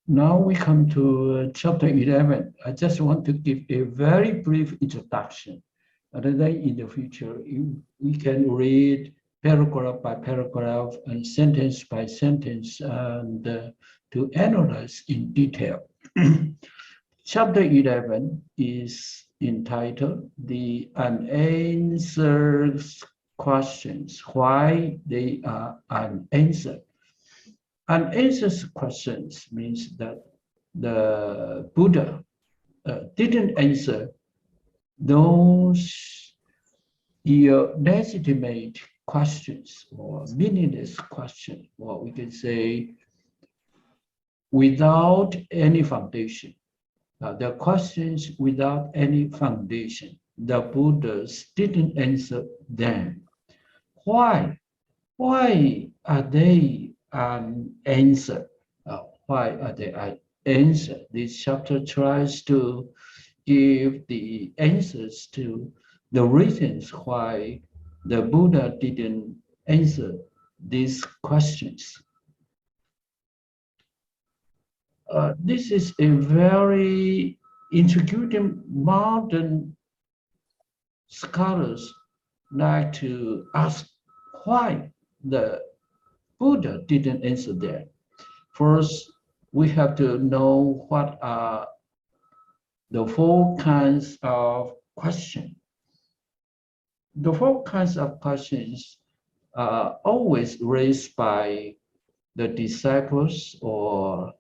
Now we come to chapter 11. I just want to give a very brief introduction. And then in the future, we can read paragraph by paragraph and sentence by sentence and to analyze in detail. Chapter 11 is entitled The Unanswered Questions, Why They Are Unanswered. Unanswered questions means that the Buddha didn't answer those legitimate questions or meaningless questions, or we can say without any foundation. The questions without any foundation, the Buddhas didn't answer them. Why? Why are they unanswered? Why are they unanswered? This chapter tries to give the answers to the reasons why the Buddha didn't answer these questions. This is a very intriguing modern scholars like to ask why the Buddha didn't answer that. First, we have to know what are the four kinds of questions. The four kinds of questions are always raised by the disciples or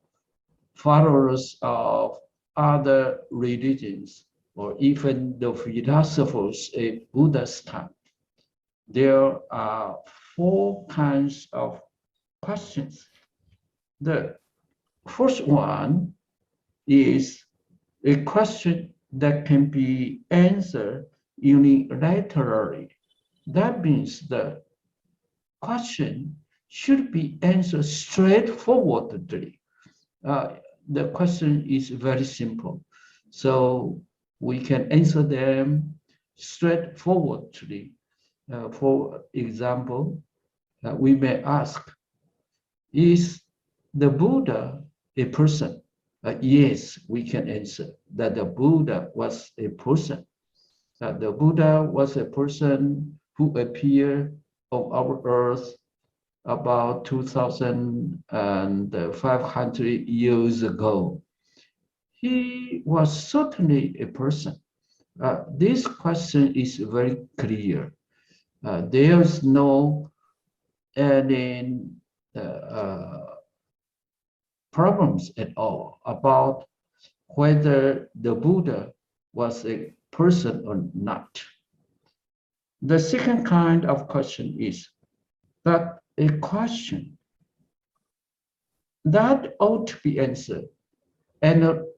followers of other religions or even the philosophers in Buddha's time. There are four kinds of questions. The first one is a question that can be answered unilaterally. That means the question should be answered straightforwardly. The question is very simple. So we can answer them straightforwardly. For example, we may ask, is the Buddha a person? Yes, we can answer that the Buddha was a person. The Buddha was a person who appeared on our earth about 2,500 years ago. He was certainly a person. This question is very clear. There's no any problems at all about whether the Buddha was a person or not. The second kind of question is that a question that ought to be answered analytically.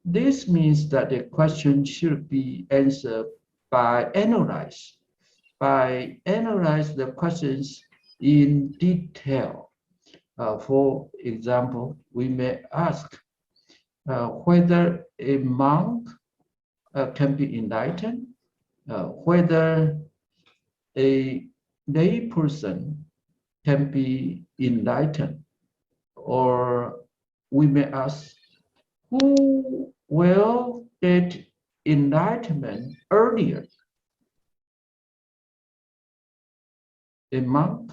This means that the question should be answered by analyze the questions in detail. For example, we may ask whether a monk can be enlightened, whether a lay person can be enlightened, or we may ask who will get enlightenment earlier, a monk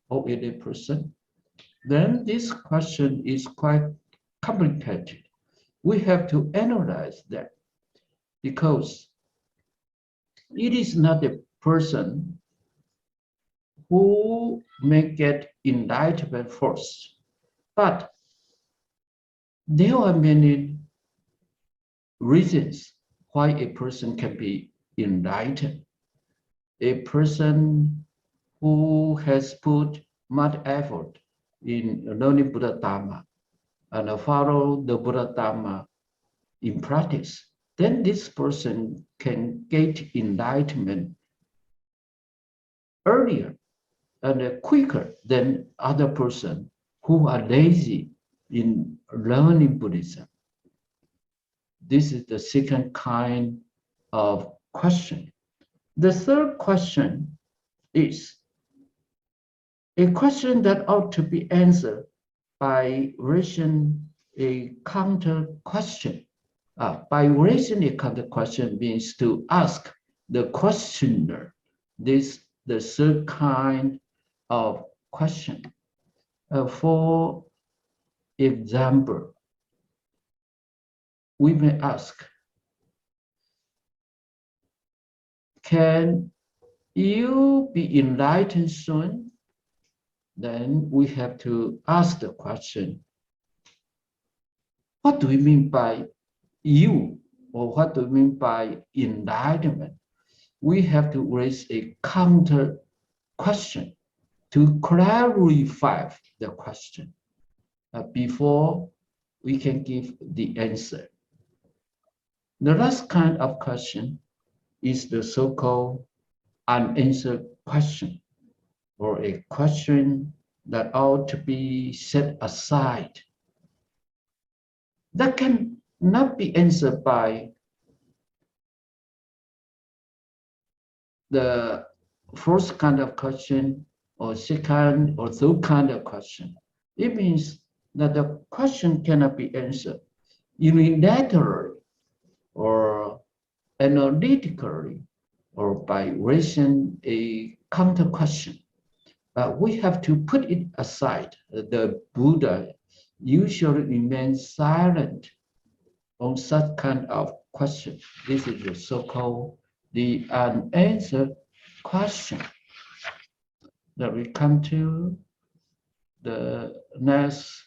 or a lay person. Then this question is quite complicated. We have to analyze that because it is not a person who may get enlightenment first, but there are many reasons why a person can be enlightened. A person who has put much effort in learning Buddha Dharma and follow the Buddha Dharma in practice, then this person can get enlightenment earlier and quicker than other person who are lazy in learning Buddhism. This is the second kind of question. The third question is A question that ought to be answered by raising a counter question. By raising a counter question means to ask the questioner the third kind of question. For example, we may ask, can you be enlightened soon? Then we have to ask the question, what do we mean by you? Or what do we mean by enlightenment? We have to raise a counter question to clarify the question before we can give the answer. The last kind of question is the so-called unanswered question, or a question that ought to be set aside. That can not be answered by the first kind of question or second or third kind of question. It means that the question cannot be answered unilaterally or analytically or by raising a counter question. We have to put it aside. The Buddha usually remains silent on such kind of question. This is the so-called the unanswered question. That we come to the next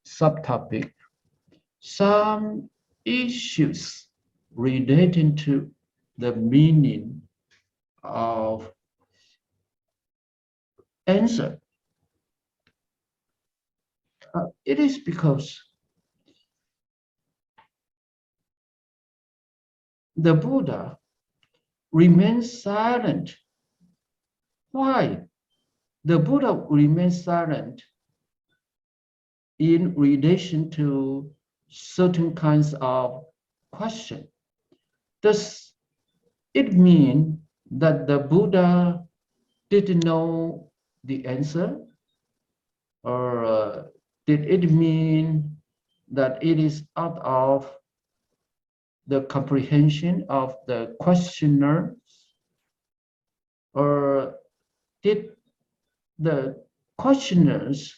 subtopic. Some issues relating to the meaning of answer. It is because the Buddha remains silent. Why? The Buddha remains silent in relation to certain kinds of question. Does it mean that the Buddha didn't know the answer? Or did it mean that it is out of the comprehension of the questioner? Or did the questioners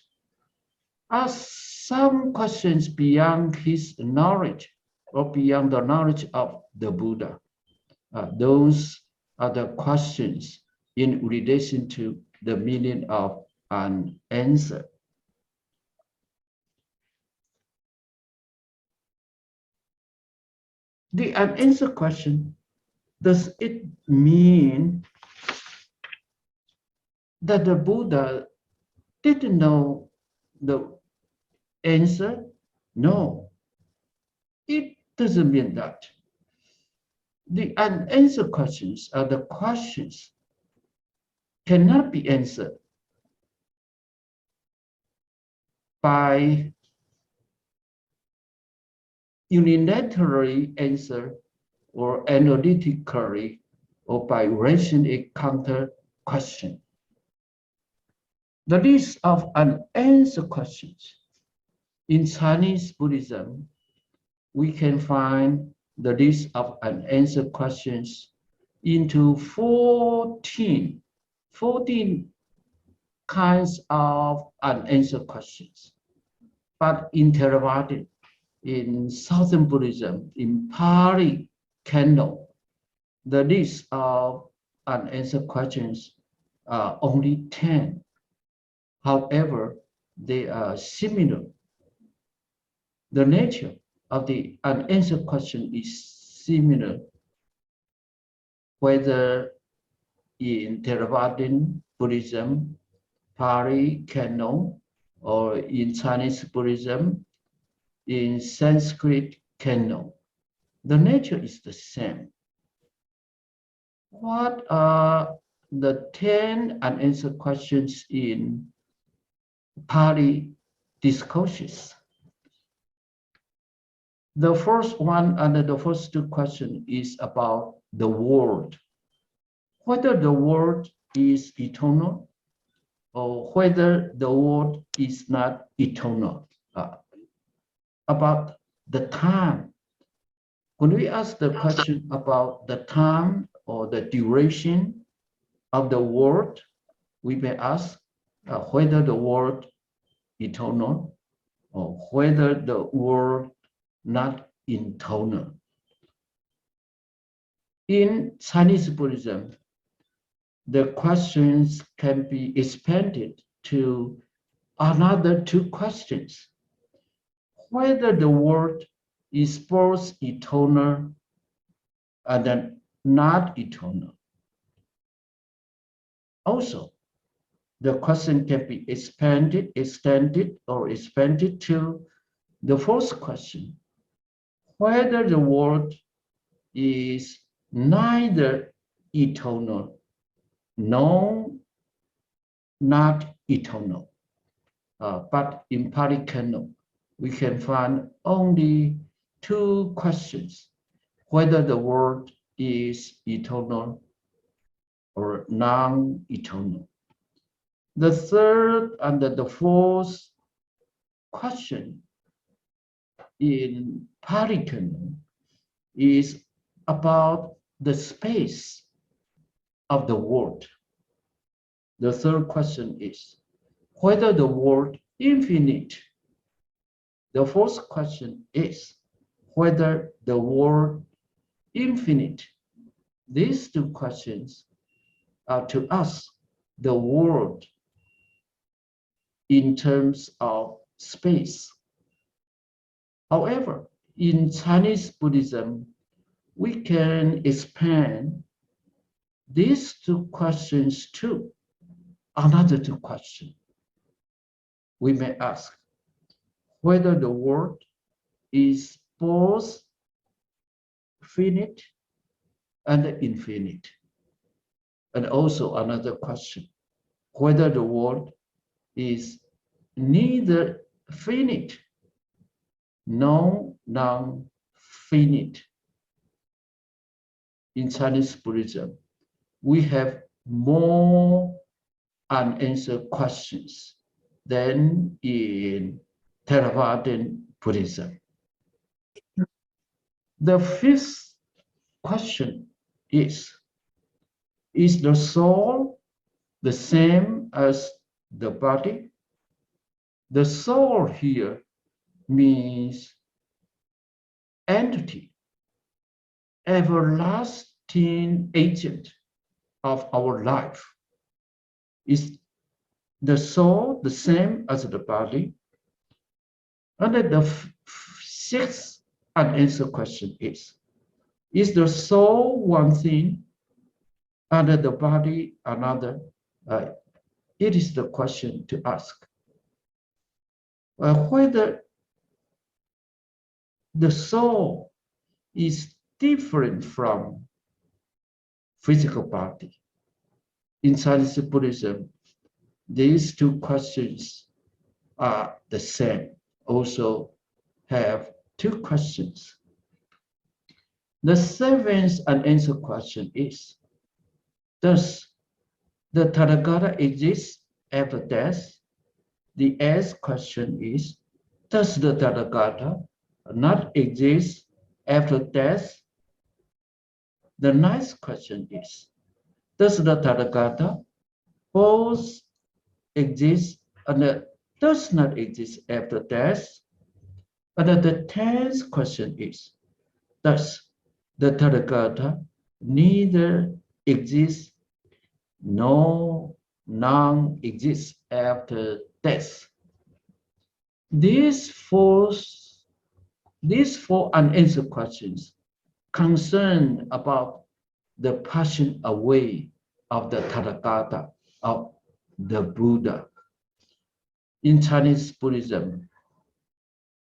ask some questions beyond his knowledge or beyond the knowledge of the Buddha? Those are the questions in relation to the meaning of an answer. The unanswered question, does it mean that the Buddha didn't know the answer? No, it doesn't mean that. The unanswered questions are the questions cannot be answered by unilaterally answer or analytically or by raising a counter question. The list of unanswered questions. In Chinese Buddhism, we can find the list of unanswered questions into 14 kinds of unanswered questions. But in Theravada, in Southern Buddhism, in Pali Canon, the list of unanswered questions are only 10. However, they are similar. The nature of the unanswered question is similar, whether in Theravadan Buddhism, Pali Canon, or in Chinese Buddhism, in Sanskrit Canon. The nature is the same. What are the 10 unanswered questions in Pali discourses? The first one under the first two questions is about the world. Whether the world is eternal or whether the world is not eternal. About the time. When we ask the question about the time or the duration of the world, we may ask whether the world eternal or whether the world not eternal. In Chinese Buddhism, the questions can be expanded to another two questions. Whether the world is both eternal and then not eternal. Also, the question can be extended to the fourth question, whether the world is neither eternal nor not eternal, but empirical. We can find only two questions, whether the world is eternal or non-eternal. The third and the fourth question in empirical is about the space of the world. The third question is whether the world infinite. The fourth question is whether the world infinite. These two questions are to us the world in terms of space. However, in Chinese Buddhism, we can expand these two questions to another two questions. We may ask whether the world is both finite and infinite. And also another question, whether the world is neither finite nor non-finite. In Chinese Buddhism, we have more unanswered questions than in Theravadan Buddhism. The fifth question is the soul the same as the body? The soul here means entity, everlasting agent of our life. Is the soul the same as the body? And the sixth unanswered question is the soul one thing and the body another? It is the question to ask. Whether the soul is different from physical body. In Chinese Buddhism, these two questions are the same, also have two questions. The seventh unanswered question is, does the Tathagata exist after death? The eighth question is, does the Tathagata not exist after death? The ninth question is, does the Tathagata both exist and does not exist after death? And the 10th question is, does the Tathagata neither exist nor non-exist after death? These four unanswered questions concern about the passing away of the Tathagata, of the Buddha. In Chinese Buddhism,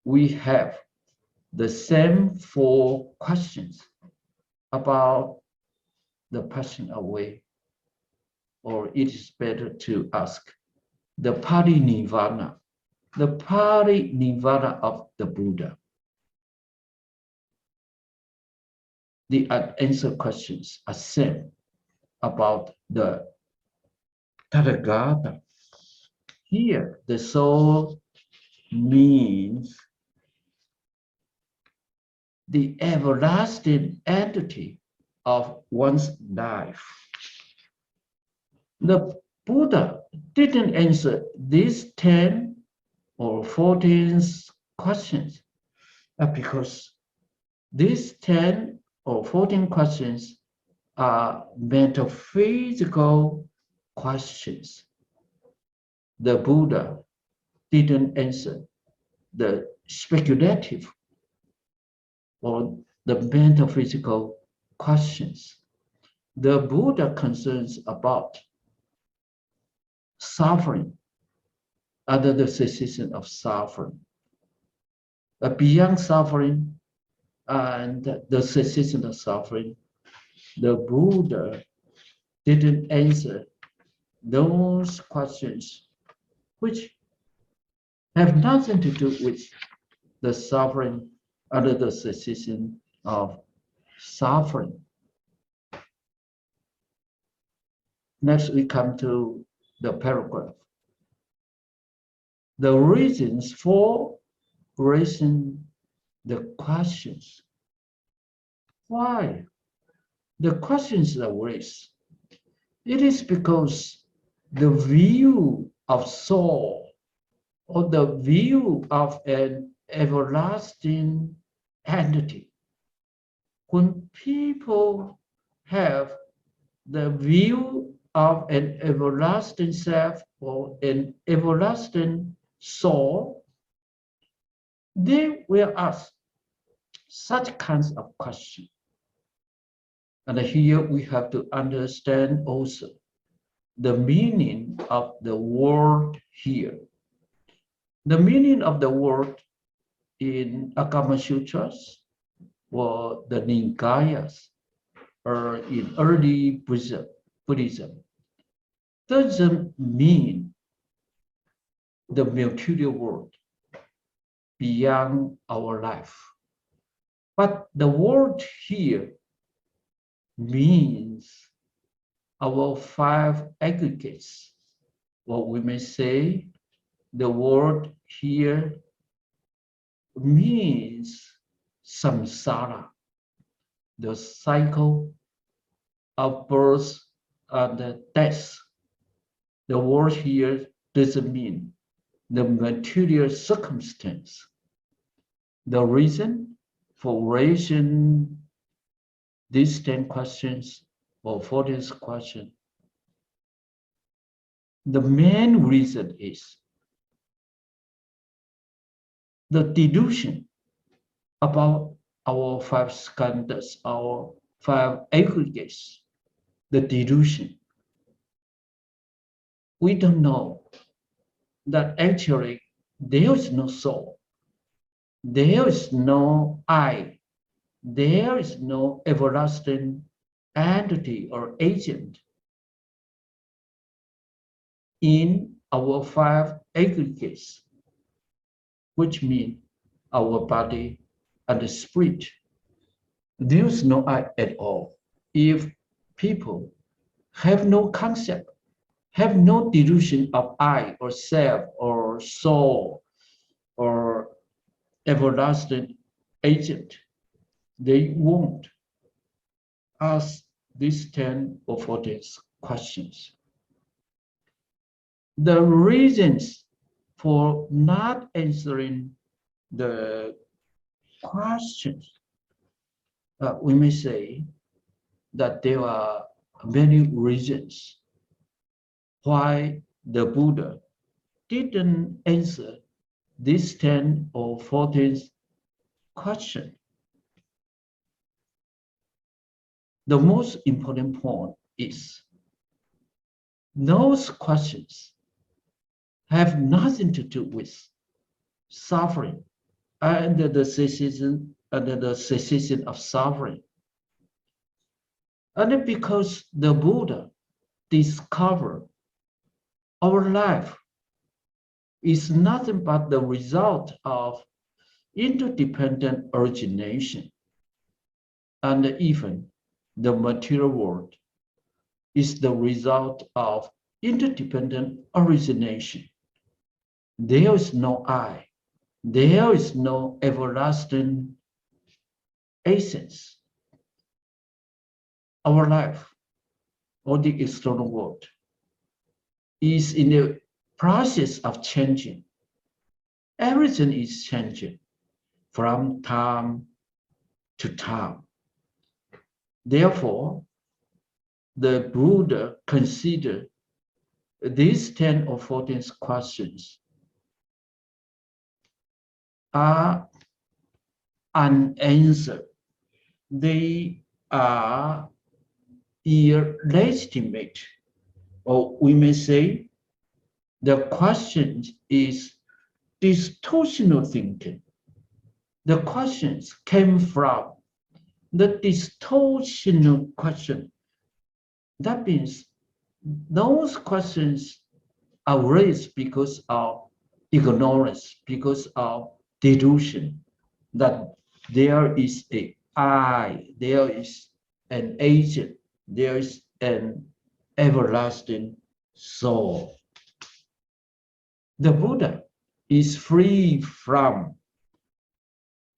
we have the same four questions about the passing away, or it is better to ask the parinirvana of the Buddha. The unanswered questions are same about the Tathagata, Here, the soul means the everlasting entity of one's life. The Buddha didn't answer these 10 or 14 questions because these 10 or 14 questions are metaphysical questions. The Buddha didn't answer the speculative or the metaphysical questions. The Buddha concerns about suffering, under the cessation of suffering, beyond suffering and the cessation of suffering. The Buddha didn't answer those questions which have nothing to do with the suffering under the cessation of suffering. Next, we come to the paragraph. The reasons for raising the questions. Why the questions are raised? It is because the view of soul or the view of an everlasting entity. When people have the view of an everlasting self or an everlasting soul, they will ask such kinds of questions. And here we have to understand also the meaning of the word here. The meaning of the word in Agama Sutras or the Nikayas or in early Buddhism doesn't mean the material world beyond our life. But the word here means our 5 aggregates. What we may say, the word here means samsara, the cycle of birth and death. The word here doesn't mean the material circumstance. The reason for raising these 10 questions or 14 questions, the main reason is the delusion about our 5 skandhas, our 5 aggregates, the delusion. We don't know that actually there is no soul, there is no I, there is no everlasting entity or agent in our 5 aggregates, which mean our body and the spirit. There is no I at all. If people have no concept, have no delusion of I or self or soul or everlasting agent, they won't ask these 10 or 14 questions. The reasons for not answering the questions, we may say that there are many reasons why the Buddha didn't answer these 10 or 14 questions. The most important point is those questions have nothing to do with suffering and the cessation of suffering. And because the Buddha discovered our life is nothing but the result of interdependent origination, and even the material world is the result of interdependent origination. There is no I. There is no everlasting essence. Our life, or the external world, is in the process of changing. Everything is changing from time to time. Therefore, the Buddha considered these 10 or 14 questions are unanswered. They are illegitimate, or we may say the question is distortional thinking. The questions came from the distortional question. That means those questions are raised because of ignorance, because of delusion, that there is a I, there is an agent, there is an everlasting soul. The Buddha is free from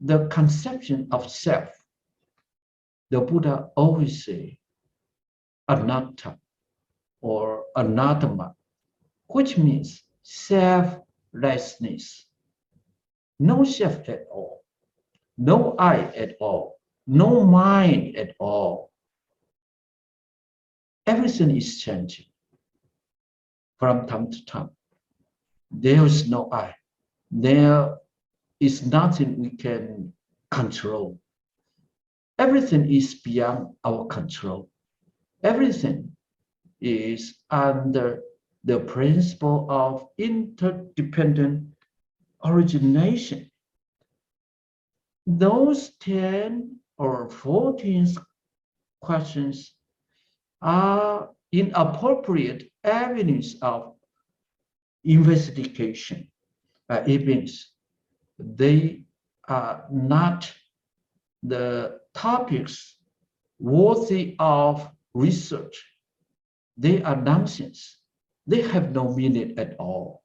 the conception of self. The Buddha always say anatta or anattama, which means selflessness. No self at all, no I at all, no mind at all. Everything is changing from time to time. There is no I. There is nothing we can control. Everything is beyond our control. Everything is under the principle of interdependent origination. Those 10 or 14 questions are inappropriate avenues of investigation. It means they are not the topics worthy of research. They are nonsense. They have no meaning at all.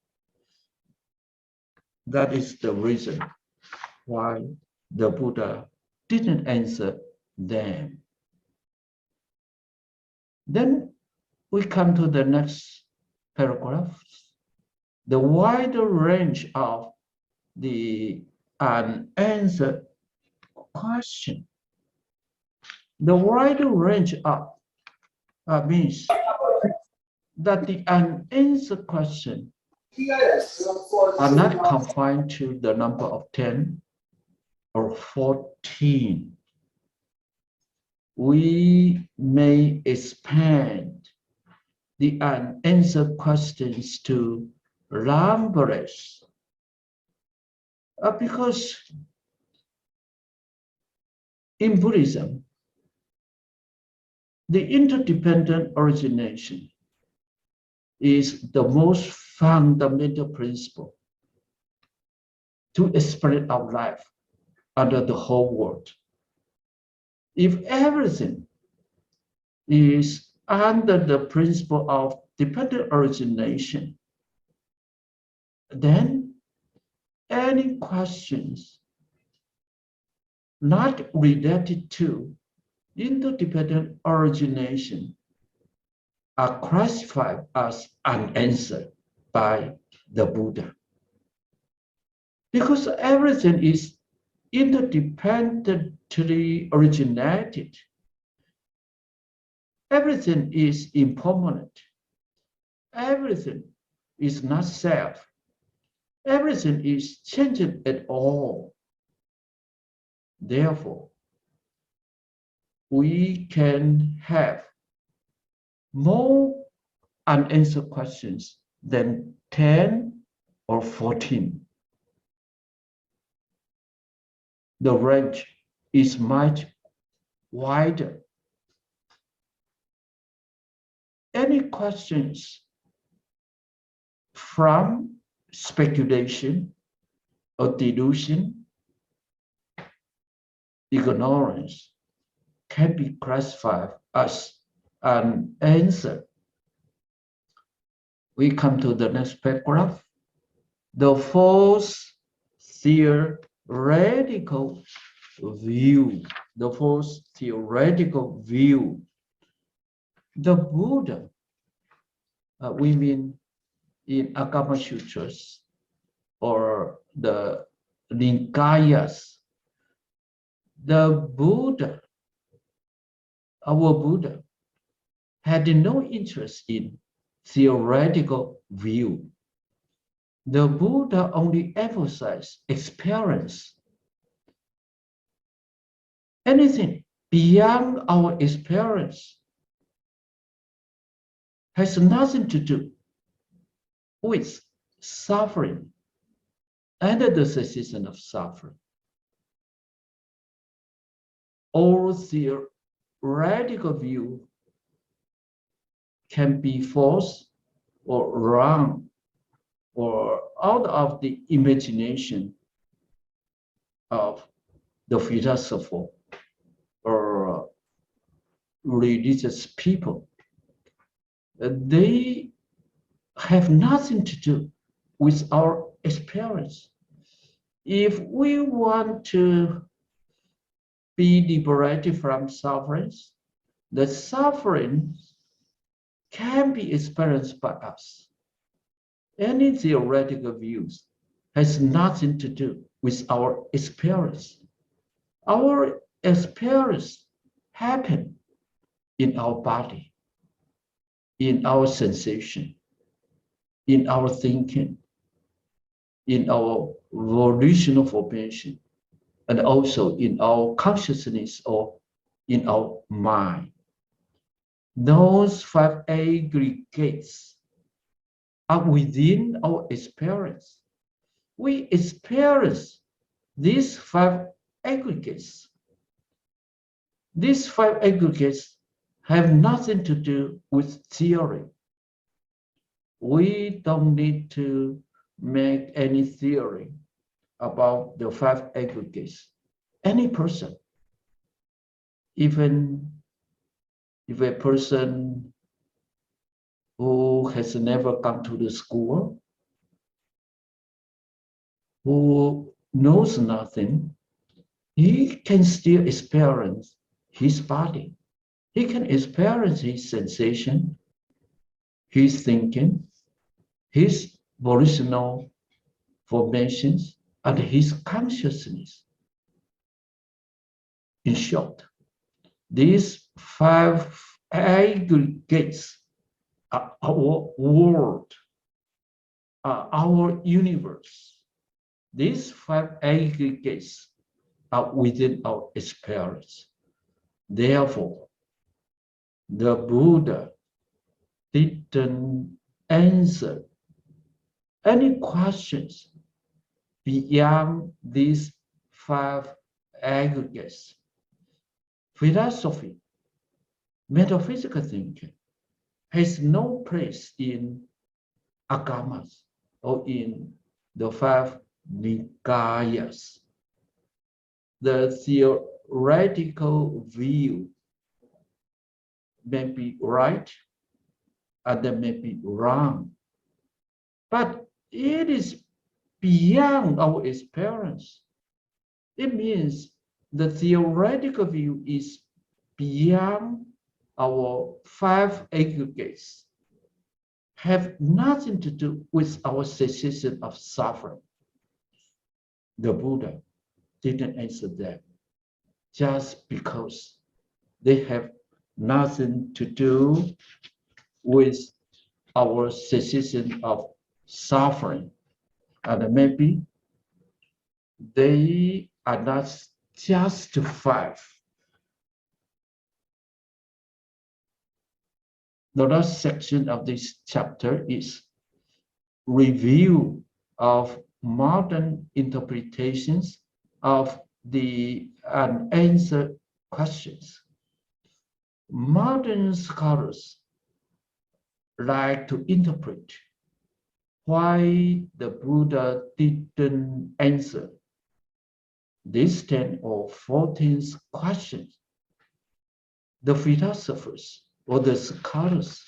That is the reason why the Buddha didn't answer them. Then we come to the next paragraph. The wider range of the unanswered question. The wider range of means that the unanswered question are not confined to the number of 10 or 14. We may expand the unanswered questions to numberless, because in Buddhism, the interdependent origination is the most fundamental principle to explain our life under the whole world. If everything is under the principle of dependent origination, then any questions not related to interdependent origination are classified as unanswered by the Buddha. Because everything is interdependently originated. Everything is impermanent. Everything is not self. Everything is changing at all. Therefore, we can have more unanswered questions than 10 or 14. The range is much wider. Any questions from speculation or delusion, ignorance, can be classified as unanswered. We come to the next paragraph. the false theoretical view, the false theoretical view. The Buddha, we mean in Agama Sutras or the Nikayas, the Buddha, our Buddha, had no interest in theoretical view. The Buddha only emphasized experience. Anything beyond our experience has nothing to do with suffering and the cessation of suffering. All theoretical view can be false or wrong or out of the imagination of the philosopher or religious people. They have nothing to do with our experience. If we want to be liberated from sufferings, the suffering can be experienced by us. Any theoretical views has nothing to do with our experience. Our experience happens in our body, in our sensation, in our thinking, in our volitional formation, and also in our consciousness or in our mind. Those five aggregates are within our experience. We experience these five aggregates. These five aggregates have nothing to do with theory. We don't need to make any theory about the five aggregates. Any person, even if a person who has never gone to the school, who knows nothing, he can still experience his body. He can experience his sensation, his thinking, his volitional formations, and his consciousness. In short, these five aggregates are our world, are our universe. These five aggregates are within our experience. Therefore, the Buddha didn't answer any questions beyond these five aggregates. Philosophy, metaphysical thinking has no place in agamas or in the five Nikayas. The theoretical view may be right and they may be wrong, but it is beyond our experience. It means the theoretical view is beyond our five aggregates, have nothing to do with our cessation of suffering. The Buddha didn't answer that just because they have nothing to do with our cessation of suffering. And maybe they are not justified. The last section of this chapter is review of modern interpretations of the unanswered questions. Modern scholars like to interpret why the Buddha didn't answer these 10 or 14 questions. The philosophers or the scholars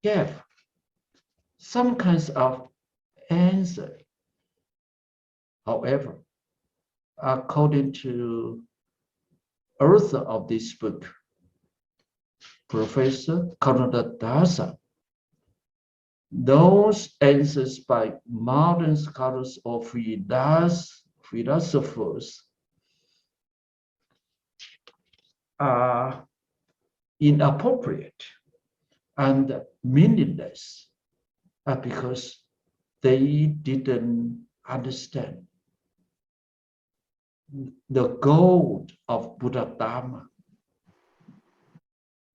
gave some kinds of answer However, according to author of this book, Professor Karnadasa, those answers by modern scholars or philosophers are inappropriate and meaningless because they didn't understand the goal of Buddha Dharma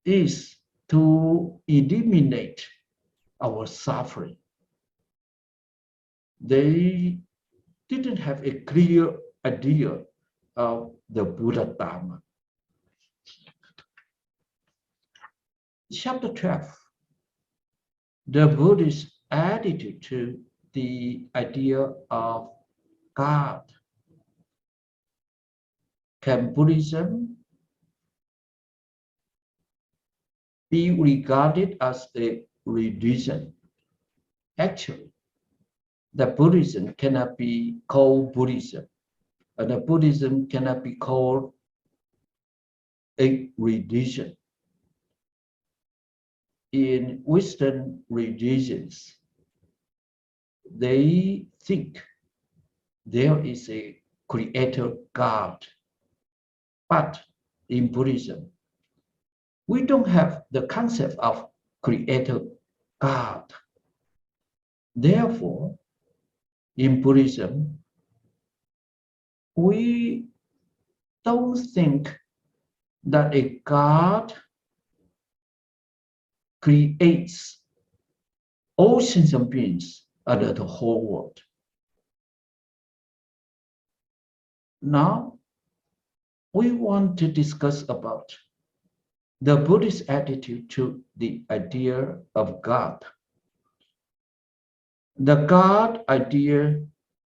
is to eliminate our suffering. They didn't have a clear idea of the Buddha Dharma. Chapter 12, the Buddhist attitude to the idea of God. Can Buddhism be regarded as a religion? Actually, the Buddhism cannot be called Buddhism, and the Buddhism cannot be called a religion. In Western religions, they think there is a creator God. But in Buddhism, we don't have the concept of creator God. Therefore, in Buddhism, we don't think that a God creates all sentient beings under the whole world. Now, we want to discuss about the Buddhist attitude to the idea of God. The God idea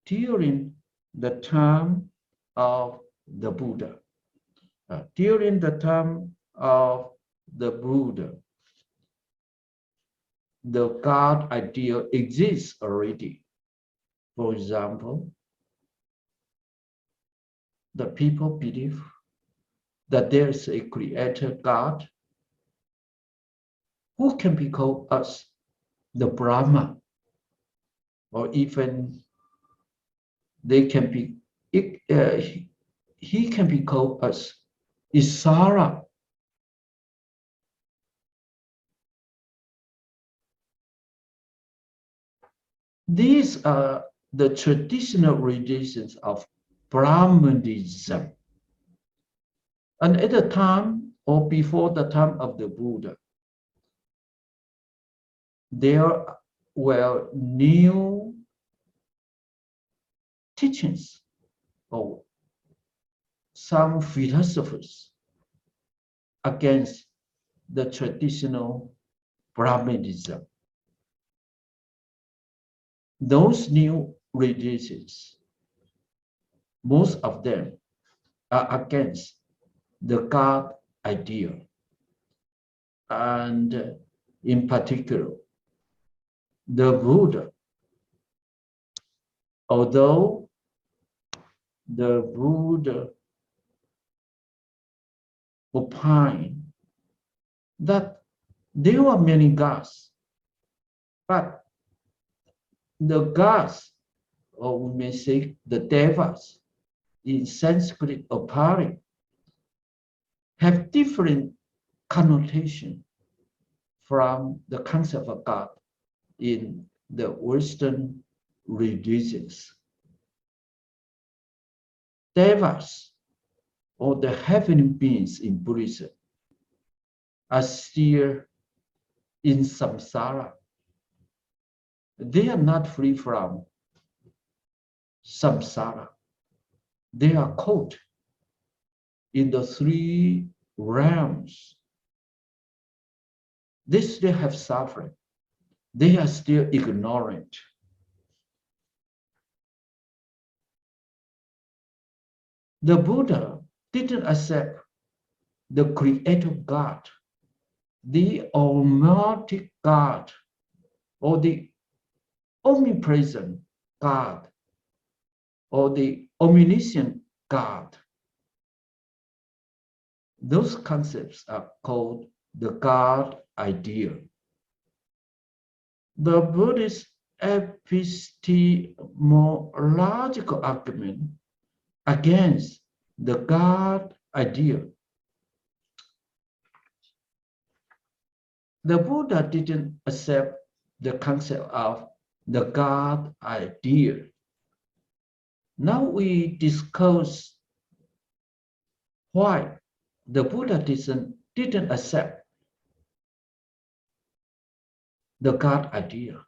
during the time of the Buddha. During the time of the Buddha, the God idea exists already. For example, the people believe that there is a creator God who can be called as the Brahma, or even they can be, he can be called as Isara. These are the traditional religions of Brahmanism. And at the time or before the time of the Buddha, there were new teachings or some philosophers against the traditional Brahmanism. Those new religions, most of them are against the God idea. And in particular, the Buddha, although the Buddha opined that there were many gods, but the gods, or we may say the devas, in Sanskrit or Pali, have different connotation from the concept of God in the Western religions. Devas, or the heavenly beings in Buddhism, are still in samsara. They are not free from samsara. They are caught in the three realms. They still have suffering. They are still ignorant. The Buddha didn't accept the creator God, the almighty God, or the omnipresent God or the omniscient God. Those concepts are called the God idea. The Buddhist epistemological argument against the God idea. The Buddha didn't accept the concept of the God idea. Now we discuss why the Buddha didn't accept the God idea.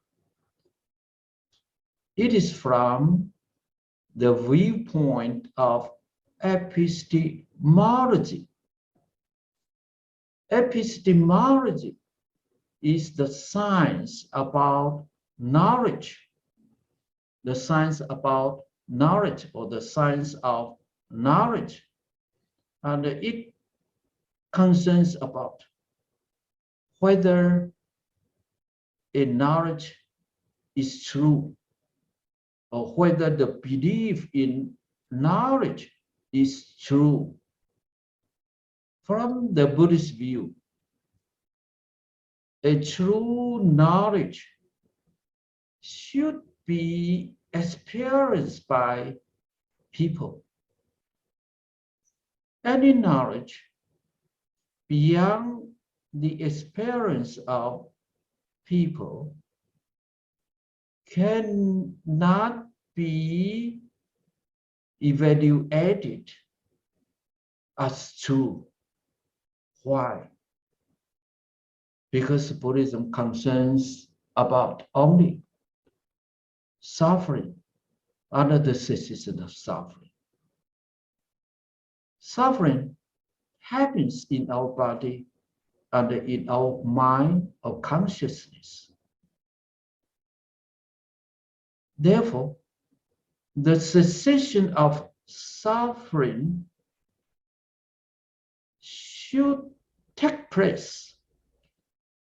It is from the viewpoint of epistemology. Epistemology is the science about knowledge, the science about knowledge or the science of knowledge. And it concerns about whether a knowledge is true or whether the belief in knowledge is true. From the Buddhist view, a true knowledge should be experienced by people. Any knowledge beyond the experience of people cannot be evaluated as true. Why? Because Buddhism concerns about only suffering under the cessation of suffering. Suffering happens in our body and in our mind or consciousness. Therefore, the cessation of suffering should take place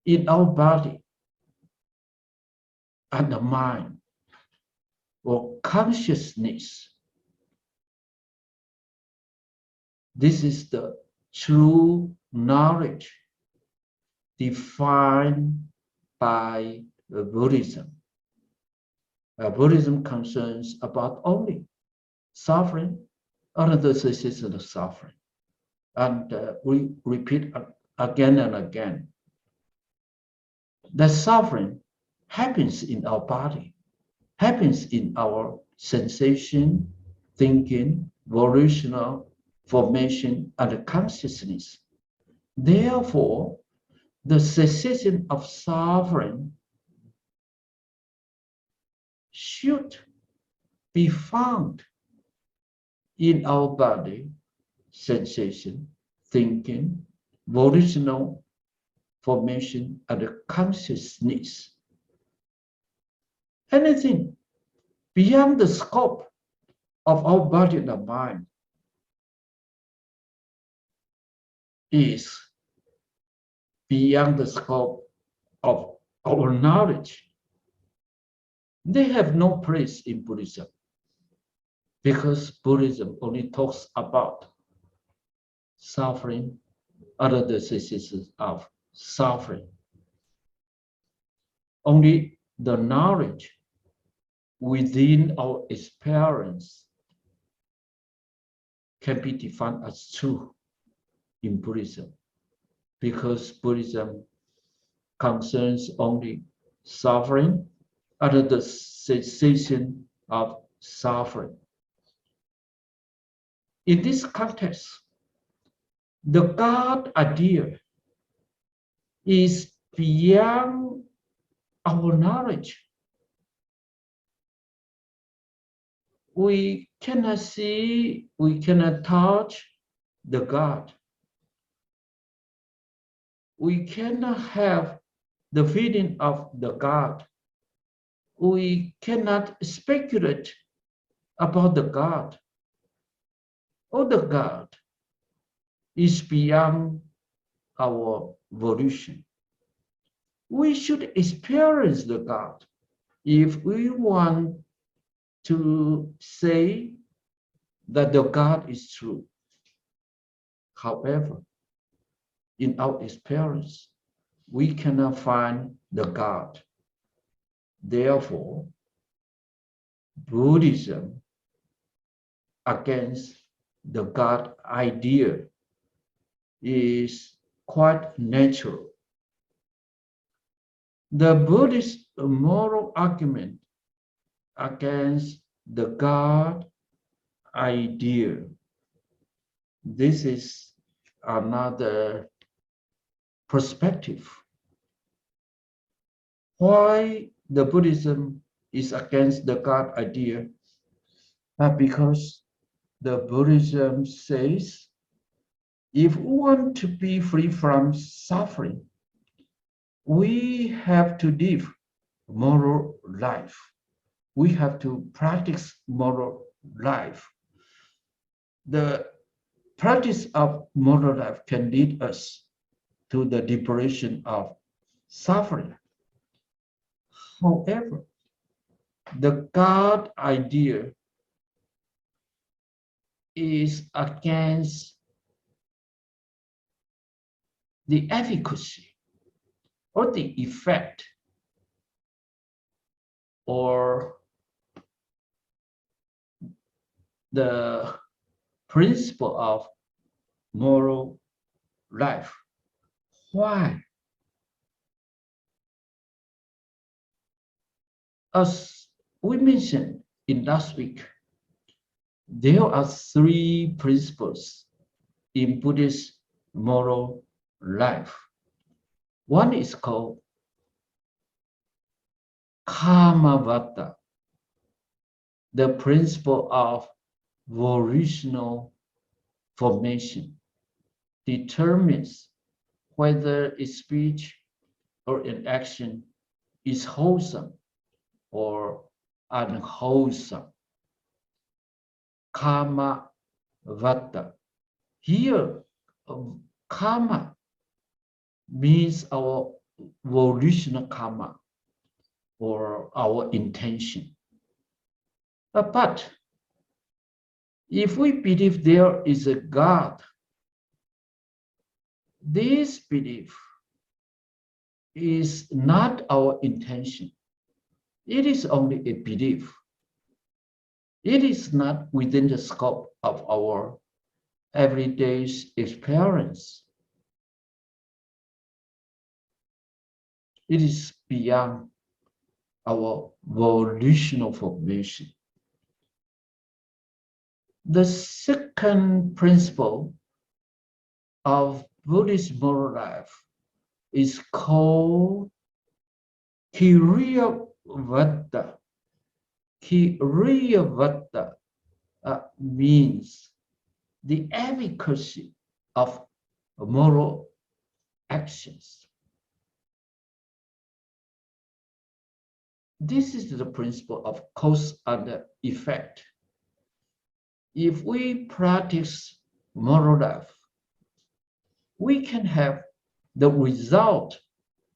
in our body and the mind or consciousness. This is the true knowledge defined by Buddhism. Buddhism concerns about only suffering or the cessation of suffering. And we repeat again and again that suffering happens in our body, happens in our sensation, thinking, volitional formation, and consciousness. Therefore, the cessation of suffering should be found in our body, sensation, thinking, volitional formation, and consciousness. Anything beyond the scope of our body and the mind is beyond the scope of our knowledge. They have no place in Buddhism because Buddhism only talks about suffering under the cessation of suffering. Only the knowledge within our experience can be defined as true in Buddhism, because Buddhism concerns only suffering under the cessation of suffering. In this context, the God idea is beyond our knowledge. We cannot see, we cannot touch the God. We cannot have the feeling of the God. We cannot speculate about the God. Or the God is beyond our volition. We should experience the God if we want to say that the God is true. However, in our experience, we cannot find the God. Therefore, Buddhism against the God idea is quite natural. The Buddhist moral argument against the God idea, this is another perspective. Why the Buddhism is against the God idea? Because the Buddhism says if we want to be free from suffering, we have to live moral life. We have to practice moral life. The practice of moral life can lead us to the liberation of suffering. However, the God idea is against the efficacy or the effect or the principle of moral life. Why? As we mentioned in last week, there are three principles in Buddhist moral life. One is called Karmavata, the principle of volitional formation, determines whether a speech or an action is wholesome or unwholesome. Karma vata. Here, karma means our volitional karma or our intention. But if we believe there is a God, this belief is not our intention. It is only a belief. It is not within the scope of our everyday experience. It is beyond our volitional formation. The second principle of Buddhist moral life is called Kiriyavada. Kiriyavada means the efficacy of moral actions. This is the principle of cause and effect. If we practice moral life, we can have the result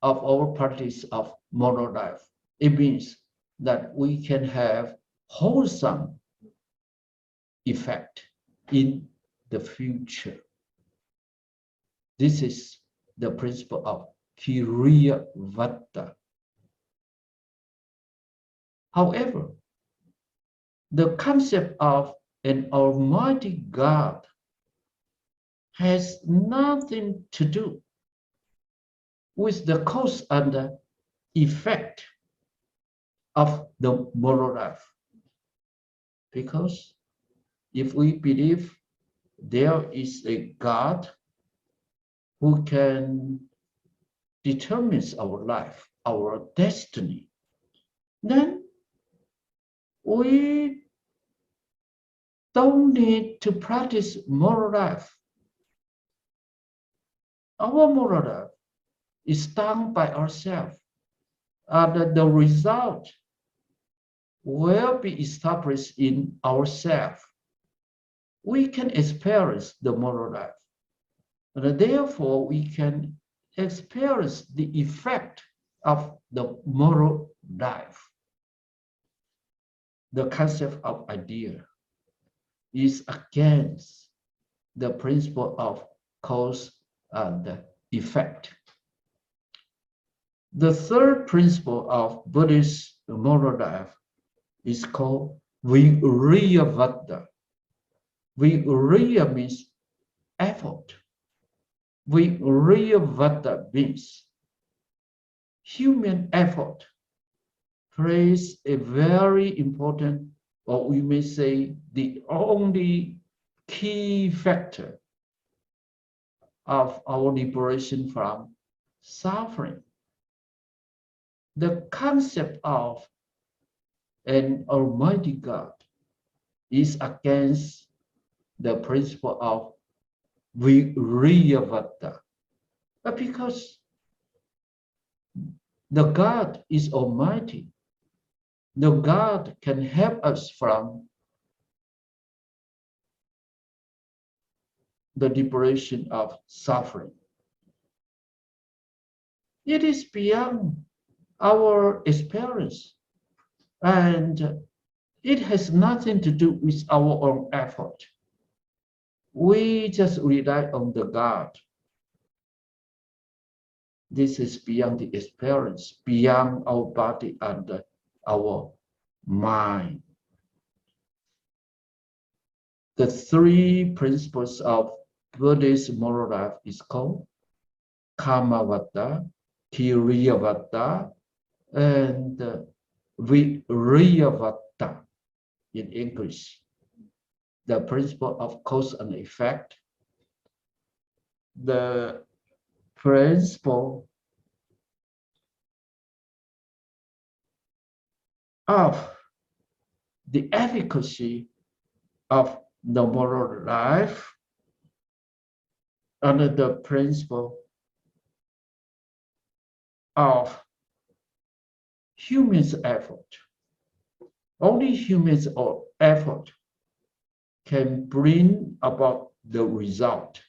of our practice of moral life. It means that we can have wholesome effect in the future. This is the principle of Kiriyavada. However, the concept of an almighty God has nothing to do with the cause and the effect of the moral life. Because if we believe there is a God who can determine our life, our destiny, then we don't need to practice moral life. Our moral life is done by ourselves, and the result will be established in ourselves. We can experience the moral life, and therefore we can experience the effect of the moral life. the concept of idea is against the principle of cause and effect. The third principle of Buddhist moral life is called Viriyavada. Viriya means effort. Viriyavada means human effort plays a very important, or we may say the only key factor of our liberation from suffering. The concept of an Almighty God is against the principle of Viriyavada. But because the God is Almighty, the God can help us from the liberation of suffering. It is beyond our experience, and it has nothing to do with our own effort. We just rely on the God. This is beyond the experience, beyond our body and our mind. The three principles of Buddhist moral life is called Kamavada, Kiriyavada, and Viriyavada in English. The principle of cause and effect, the principle of the efficacy of the moral life, and the principle of human's effort. Only human's effort can bring about the result.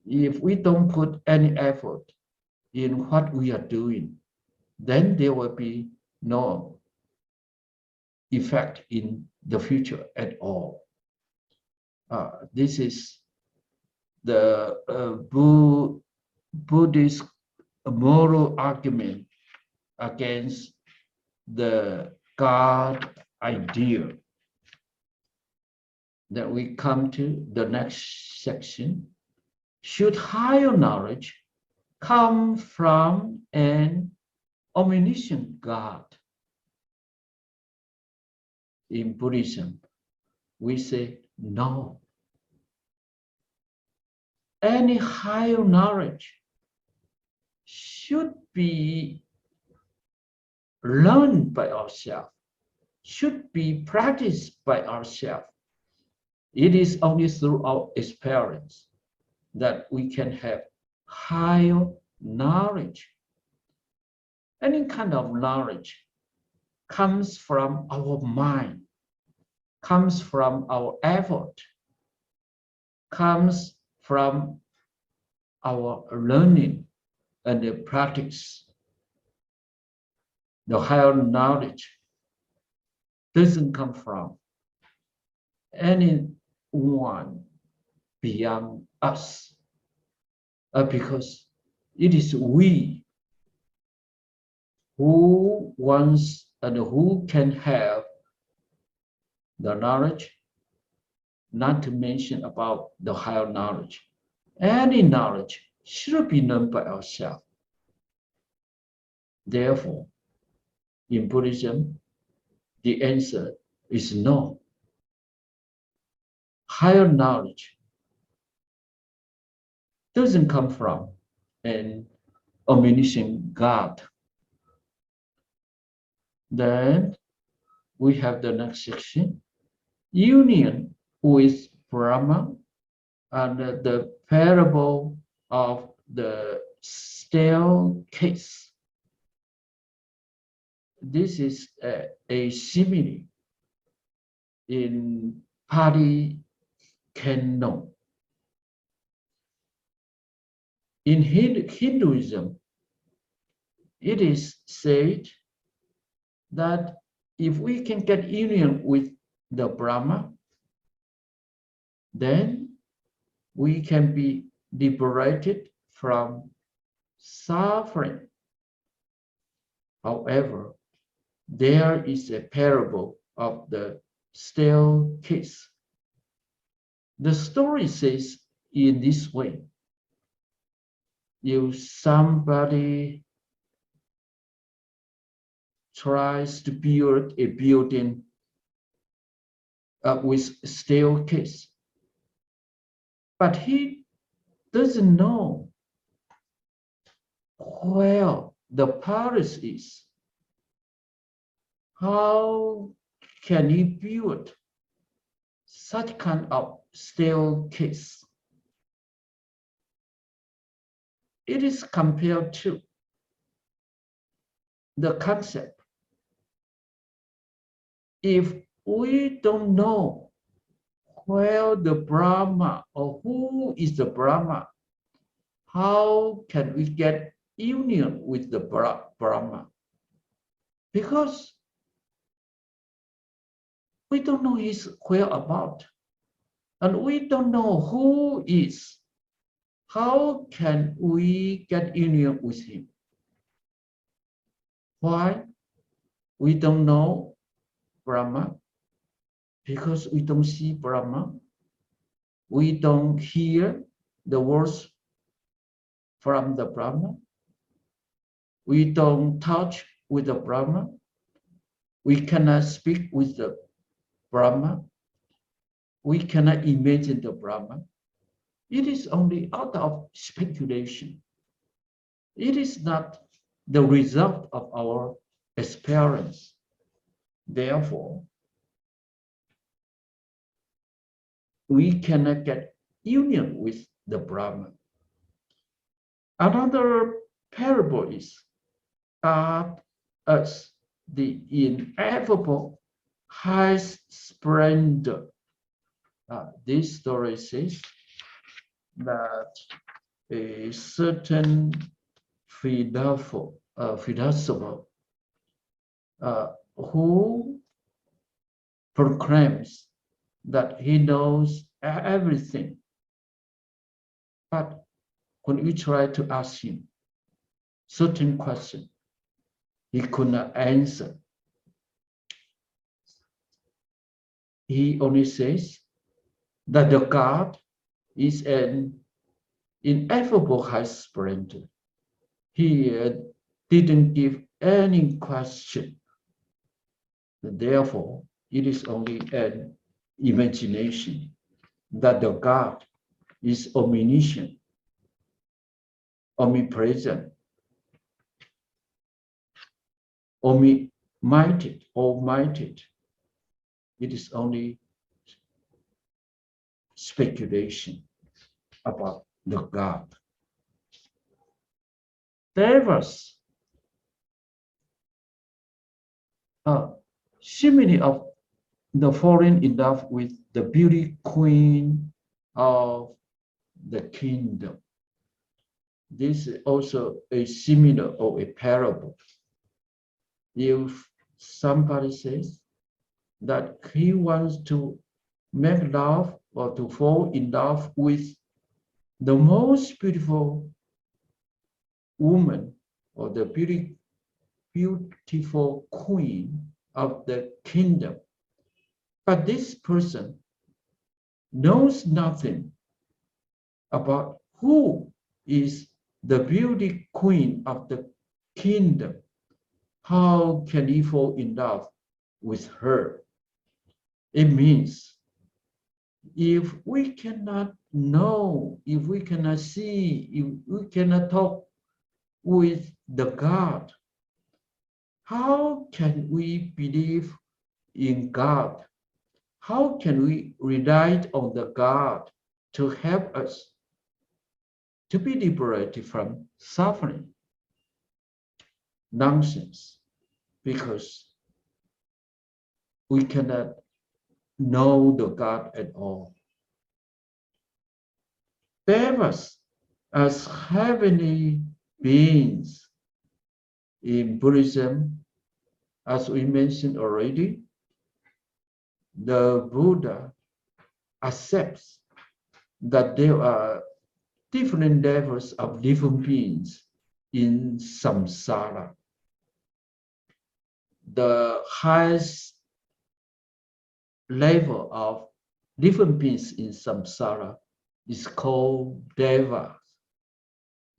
If we don't put any effort in what we are doing, then there will be no effect in the future at all. This is the Buddhist moral argument against the God idea. Then we come to the next section. Should higher knowledge come from an omniscient God? In Buddhism, we say no. Any higher knowledge should be learned by ourselves, should be practiced by ourselves. It is only through our experience that we can have higher knowledge. Any kind of knowledge comes from our mind, comes from our effort, comes from our learning and the practice. The higher knowledge doesn't come from anyone beyond us, because it is we who wants and who can have the knowledge, not to mention about the higher knowledge. Any knowledge should be known by ourselves. Therefore, in Buddhism, the answer is no. Higher knowledge doesn't come from an omniscient God. Then we have the next section, union with Brahma, and the parable of the staircase. This is a simile in Pali Canon. In Hinduism, it is said that if we can get union with the Brahma, then we can be liberated from suffering. However, there is a parable of the staircase. The story says in this way: if somebody tries to build a building with staircase, but he doesn't know where the palace is, how can he build such kind of staircase? It is compared to the concept. If we don't know where the Brahma or who is the Brahma, how can we get union with the Brahma? Because we don't know his whereabouts, and we don't know who is. How can we get union with him? Why? We don't know Brahma, because we don't see Brahma. We don't hear the words from the Brahma. We don't touch with the Brahma. We cannot speak with the Brahma. We cannot imagine the Brahma. It is only out of speculation. It is not the result of our experience. Therefore, we cannot get union with the Brahma. Another parable is God as the ineffable high splendor. This story says that a certain philosopher who proclaims that he knows everything, but when we try to ask him certain question, he could not answer. He only says that the God is an ineffable high splendor. He didn't give any question. Therefore, it is only an imagination that the God is omniscient, omnipresent, almighty. It is only speculation about the God. Devas are similarly of the falling in love with the beauty queen of the kingdom. This is also a similar or a parable. If somebody says that he wants to make love or to fall in love with the most beautiful woman or the beautiful queen of the kingdom, but this person knows nothing about who is the beauty queen of the kingdom, how can he fall in love with her? It means if we cannot know, if we cannot see, if we cannot talk with the God, how can we believe in God? How can we rely on the God to help us to be liberated from suffering? Nonsense, because we cannot know the God at all. Devas as heavenly beings in Buddhism As we mentioned already, the Buddha accepts that there are different levels of different beings in samsara. The highest level of different beings in samsara is called devas.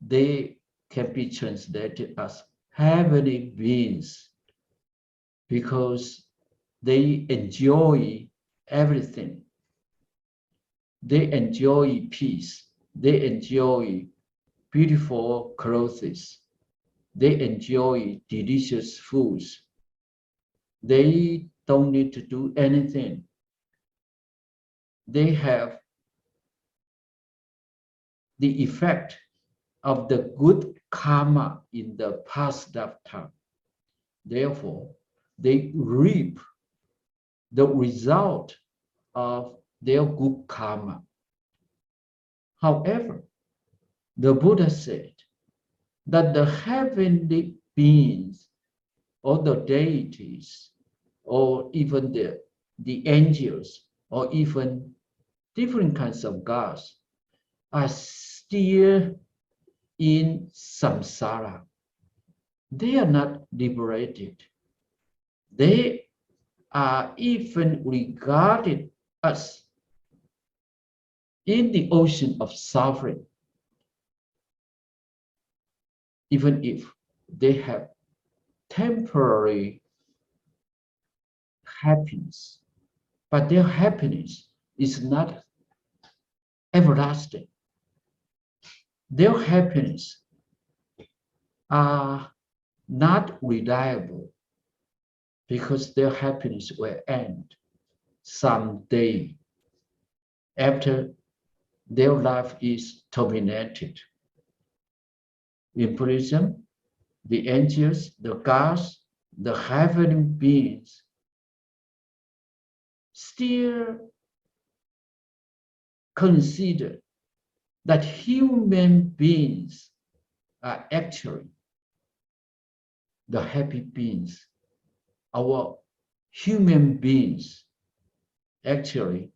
They can be translated as heavenly beings because they enjoy everything. They enjoy peace. They enjoy beautiful clothes. They enjoy delicious foods. They don't need to do anything. They have the effect of the good karma in the past lifetime. Therefore, they reap the result of their good karma. However, the Buddha said that the heavenly beings or the deities or even the angels or even different kinds of gods are still in samsara. They are not liberated. They are even regarded as in the ocean of suffering, even if they have temporary happiness, but their happiness is not everlasting. Their happiness are not reliable because their happiness will end someday after their life is terminated. In Buddhism, the angels, the gods, the heavenly beings still consider that human beings are actually the happy beings. Our human beings actually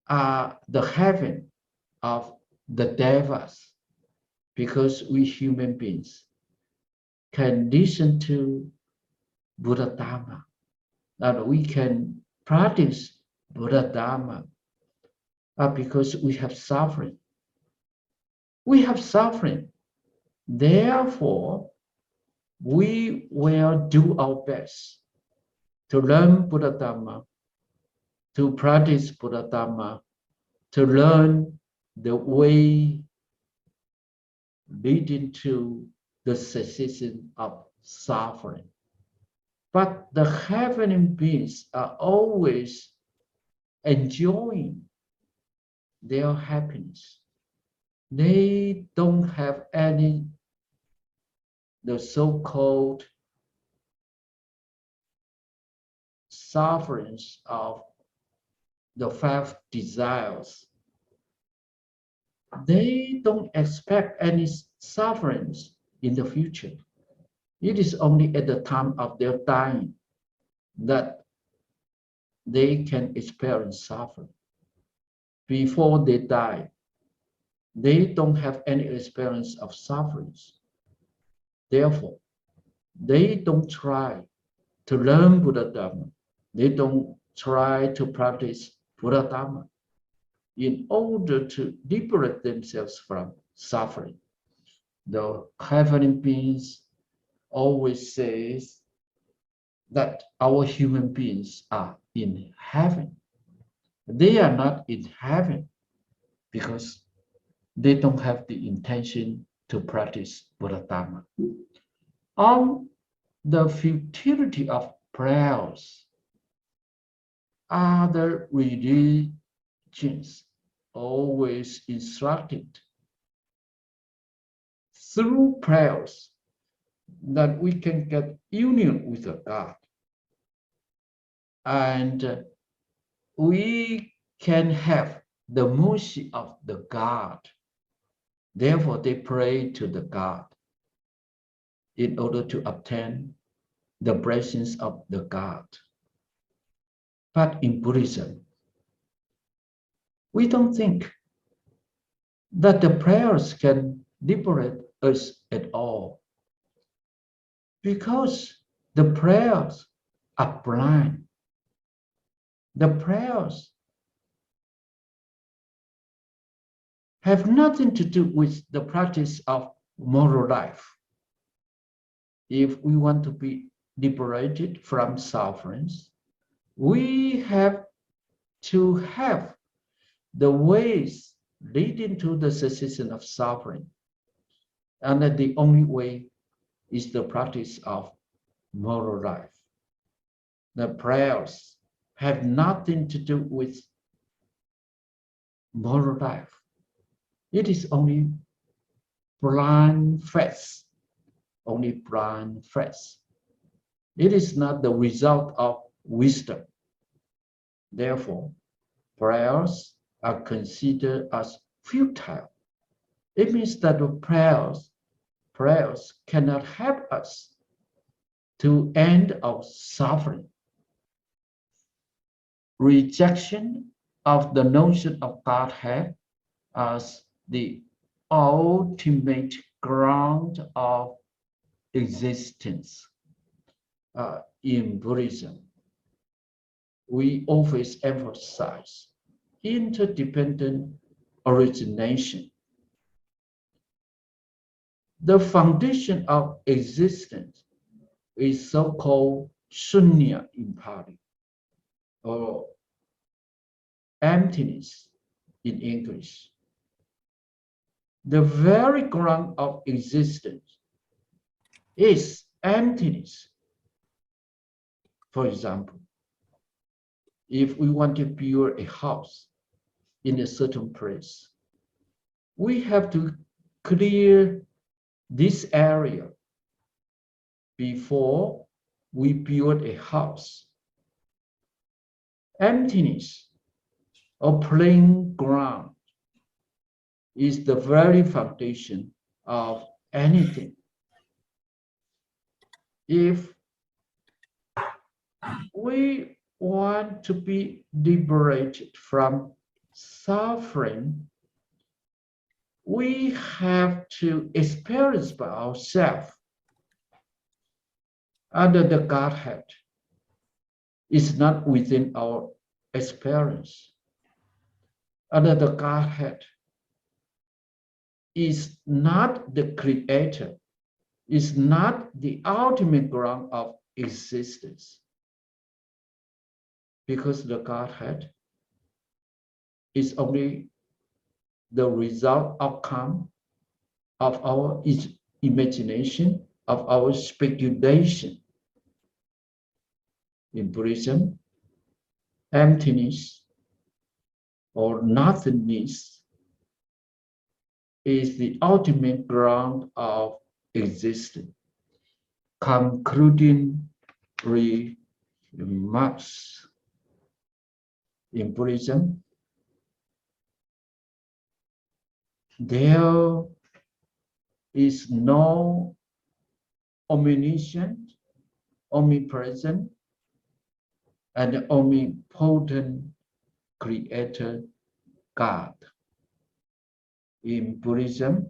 are the heaven of the devas because we human beings can listen to Buddha Dharma, that we can practice Buddha Dharma because we have suffering. We have suffering. Therefore, we will do our best to learn Buddha Dharma, to practice Buddha Dharma, to learn the way leading to the cessation of suffering. But the heavenly beings are always enjoying their happiness. They don't have any the so-called sufferings of the five desires. They don't expect any sufferings in the future. It is only at the time of their dying that they can experience suffering. Before they die, they don't have any experience of sufferings. Therefore, they don't try to learn Buddha Dharma. They don't try to practice Buddha Dharma in order to liberate themselves from suffering. The heavenly beings always says that our human beings are in heaven. They are not in heaven because they don't have the intention to practice Buddha Dharma. On the futility of prayers, other religions always instructed through prayers that we can get union with the God. And we can have the mercy of the God. Therefore, they pray to the God in order to obtain the blessings of the God. But in Buddhism, we don't think that the prayers can liberate us at all, because the prayers are blind. The prayers have nothing to do with the practice of moral life. If we want to be liberated from sufferings, we have to have the ways leading to the cessation of suffering. And that the only way is the practice of moral life. The prayers have nothing to do with moral life. It is only blind faith, only blind faith. It is not the result of wisdom. Therefore, prayers are considered as futile. It means that the prayers cannot help us to end our suffering. Rejection of the notion of Godhead as the ultimate ground of existence. In Buddhism, we always emphasize interdependent origination. The foundation of existence is so-called shunya in Pali, or emptiness in English. The very ground of existence is emptiness. For example, if we want to build a house in a certain place, we have to clear this area before we build a house. Emptiness or plain ground is the very foundation of anything. If we want to be liberated from suffering, we have to experience by ourselves under the Godhead. It's not within our experience. Under the Godhead is not the creator, is not the ultimate ground of existence. Because the Godhead is only the result outcome of our imagination, of our speculation. In Buddhism, emptiness or nothingness is the ultimate ground of existence. Concluding remarks. In Buddhism, there is no omniscient, omnipresent, and omnipotent creator God. In Buddhism,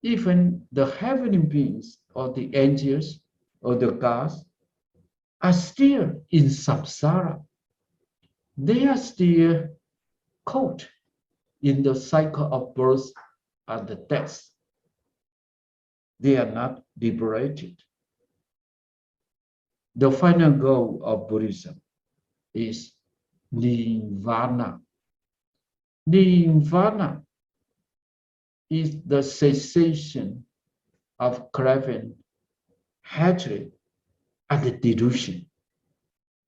even the heavenly beings or the angels or the gods are still in samsara. They are still caught in the cycle of birth and death. They are not liberated. The final goal of Buddhism is nirvana. Nirvana is the cessation of craving, hatred, and delusion.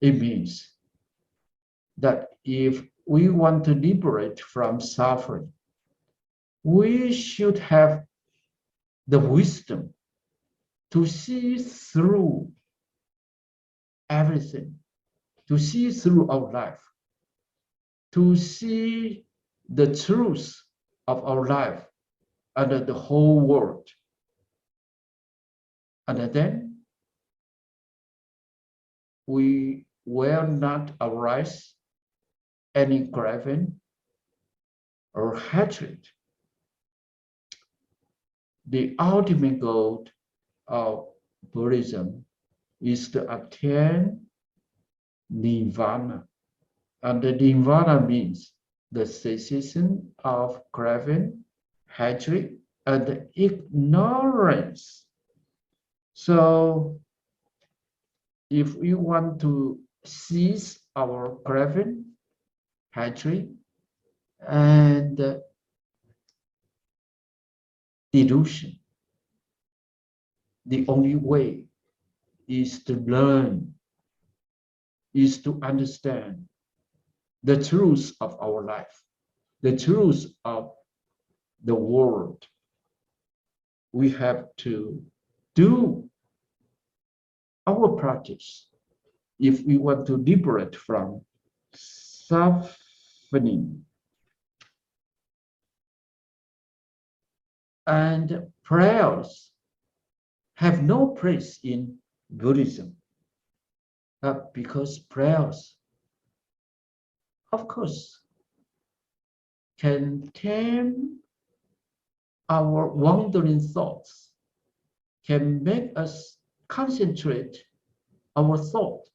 It means that if we want to liberate from suffering, we should have the wisdom to see through everything, to see through our life, to see the truth of our life and the whole world. And then we will not arouse any craving or hatred. The ultimate goal of Buddhism is to attain nirvana. And the nirvana means the cessation of craving, hatred, and ignorance. So if we want to cease our craving, hatred, and delusion, the only way is to learn, is to understand the truth of our life, the truth of the world. We have to do our practice if we want to liberate from suffering. And prayers have no place in Buddhism, because prayers, of course, can tame our wandering thoughts, can make us concentrate our thought.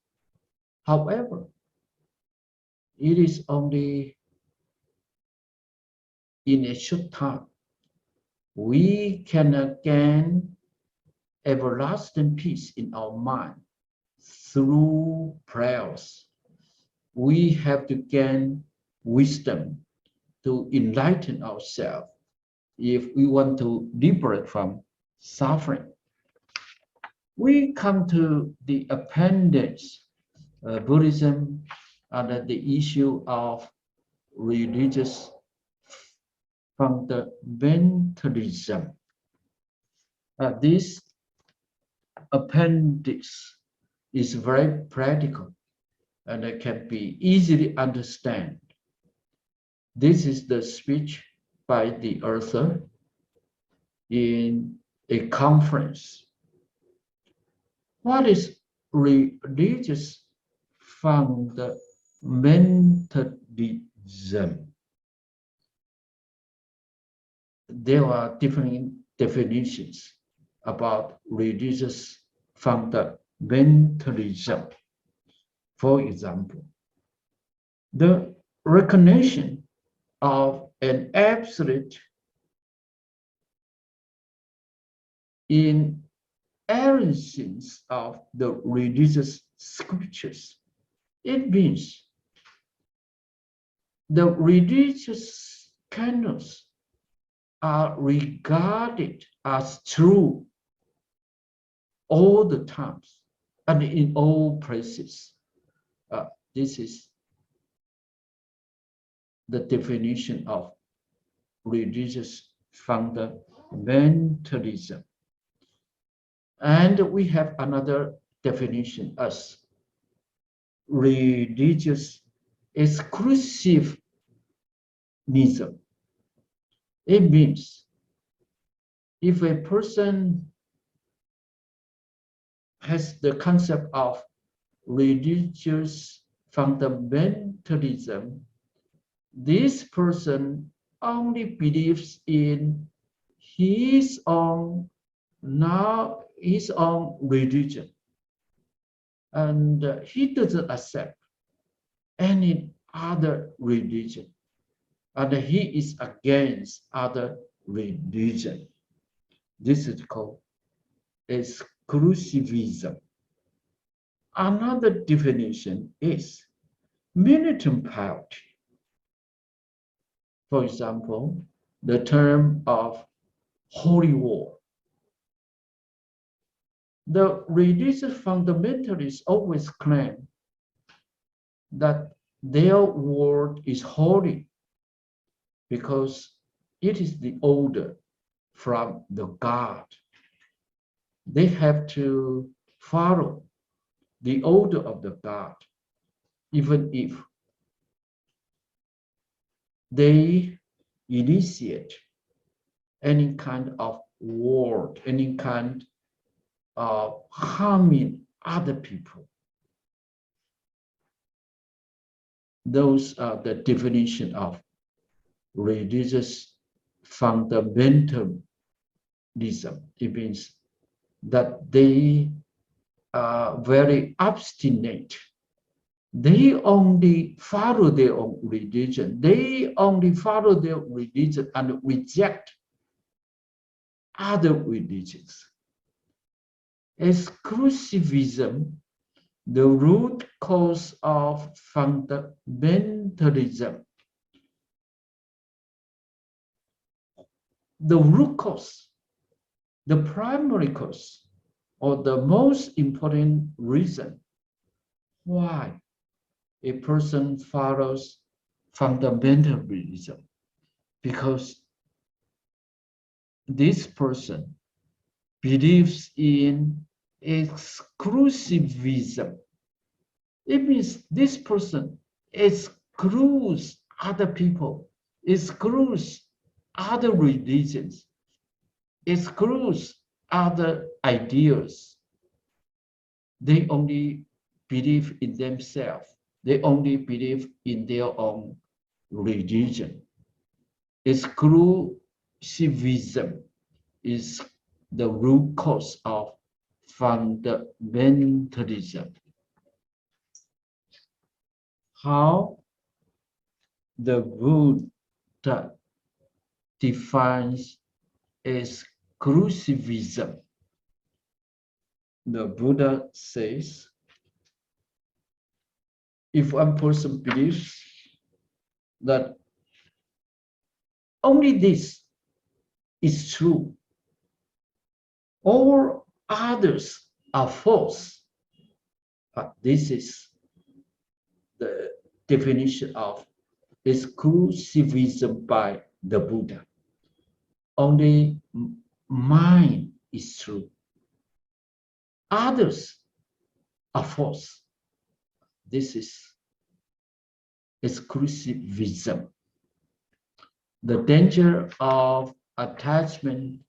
However, it is only in a short time. We cannot gain everlasting peace in our mind through prayers. We have to gain wisdom to enlighten ourselves if we want to liberate from suffering. We come to the appendix, Buddhism, and the issue of religious fundamentalism. This appendix is very practical and it can be easily understood. This is the speech by the author in a conference. What is religious fundamentalism? There are different definitions about religious fundamentalism. For example, the recognition of an absolute inerrancy of the religious scriptures. It means the religious canons are regarded as true all the times and in all places. This is the definition of religious fundamentalism. And we have another definition as religious exclusivism. It means if a person has the concept of religious fundamentalism, this person only believes in his own religion, and he doesn't accept any other religion, and he is against other religion. This is called exclusivism. Another definition is militant piety. For example, the term of holy war. The religious fundamentalists always claim that their word is holy because it is the order from the God. They have to follow the order of the God, even if they initiate any kind of war, any kind of harming other people. those are the definition of religious fundamentalism. It means that they are very obstinate. They only follow their own religion. They only follow their religion and reject other religions. Exclusivism, the root cause of fundamentalism. The root cause, the primary cause, or the most important reason why a person follows fundamentalism, because this person believes in exclusivism. It means this person excludes other people, excludes other religions, excludes other ideas. They only believe in themselves. They only believe in their own religion. Exclusivism is the root cause of fundamentalism. How the Buddha defines exclusivism. The Buddha says, if one person believes that only this is true, all others are false, but this is the definition of exclusivism by the Buddha. Only mine is true. Others are false. This is exclusivism. The danger of attachment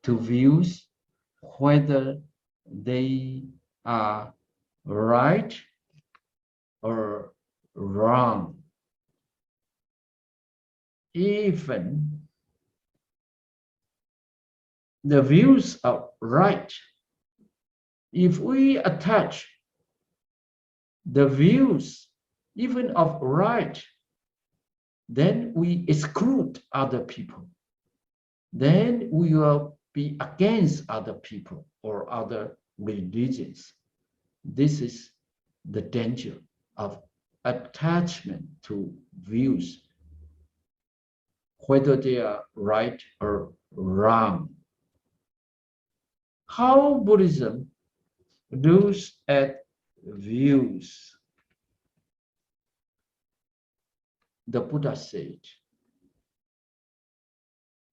to views, whether they are right or wrong. Even the views are right. If we attach the views even of right, then we exclude other people. Then we will be against other people or other religions. This is the danger of attachment to views, whether they are right or wrong. How Buddhism looks at views. The Buddha said,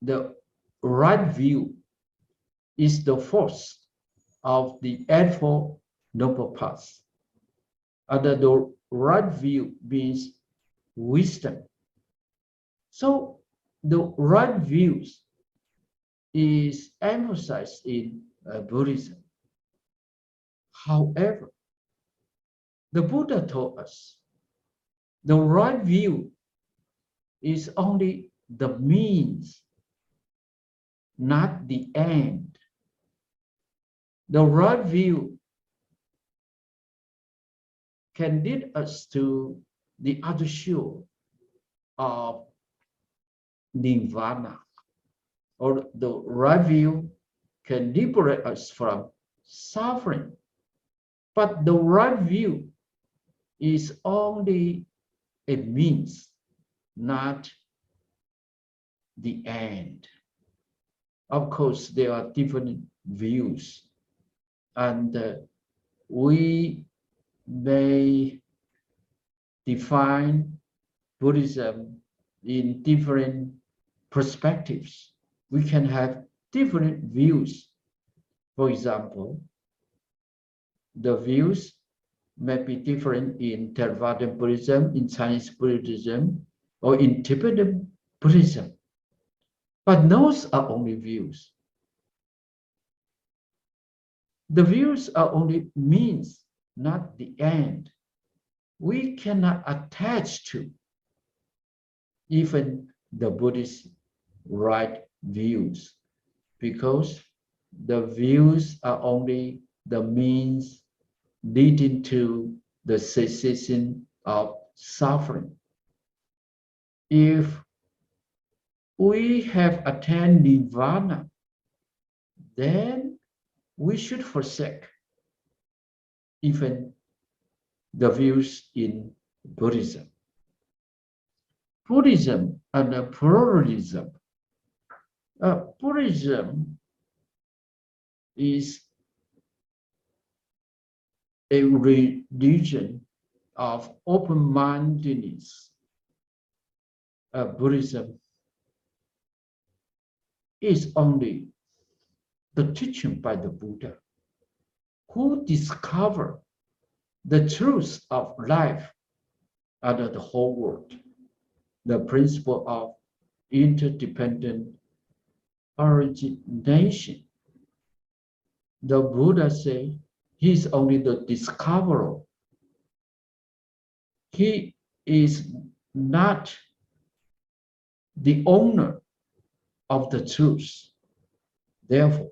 the right view is the force of the Eightfold Noble Path. And the right view means wisdom. So the right views is emphasized in Buddhism. However, the Buddha told us the right view is only the means, not the end. The right view can lead us to the other shore of nirvana, or the right view can liberate us from suffering. But the right view is only a means, not the end. Of course, there are different views, and we may define Buddhism in different perspectives. We can have different views. For example, the views may be different in Theravada Buddhism, in Chinese Buddhism, or in Tibetan Buddhism. But those are only views. The views are only means, not the end. we cannot attach to even the Buddhist right views, because the views are only the means leading to the cessation of suffering. If we have attained nirvana, then we should forsake even the views in Buddhism. Buddhism and pluralism. Buddhism is a religion of open-mindedness. Buddhism is only the teaching by the Buddha, who discovered the truth of life and the whole world, the principle of interdependent origination. The Buddha said he is only the discoverer. He is not the owner of the truth. Therefore,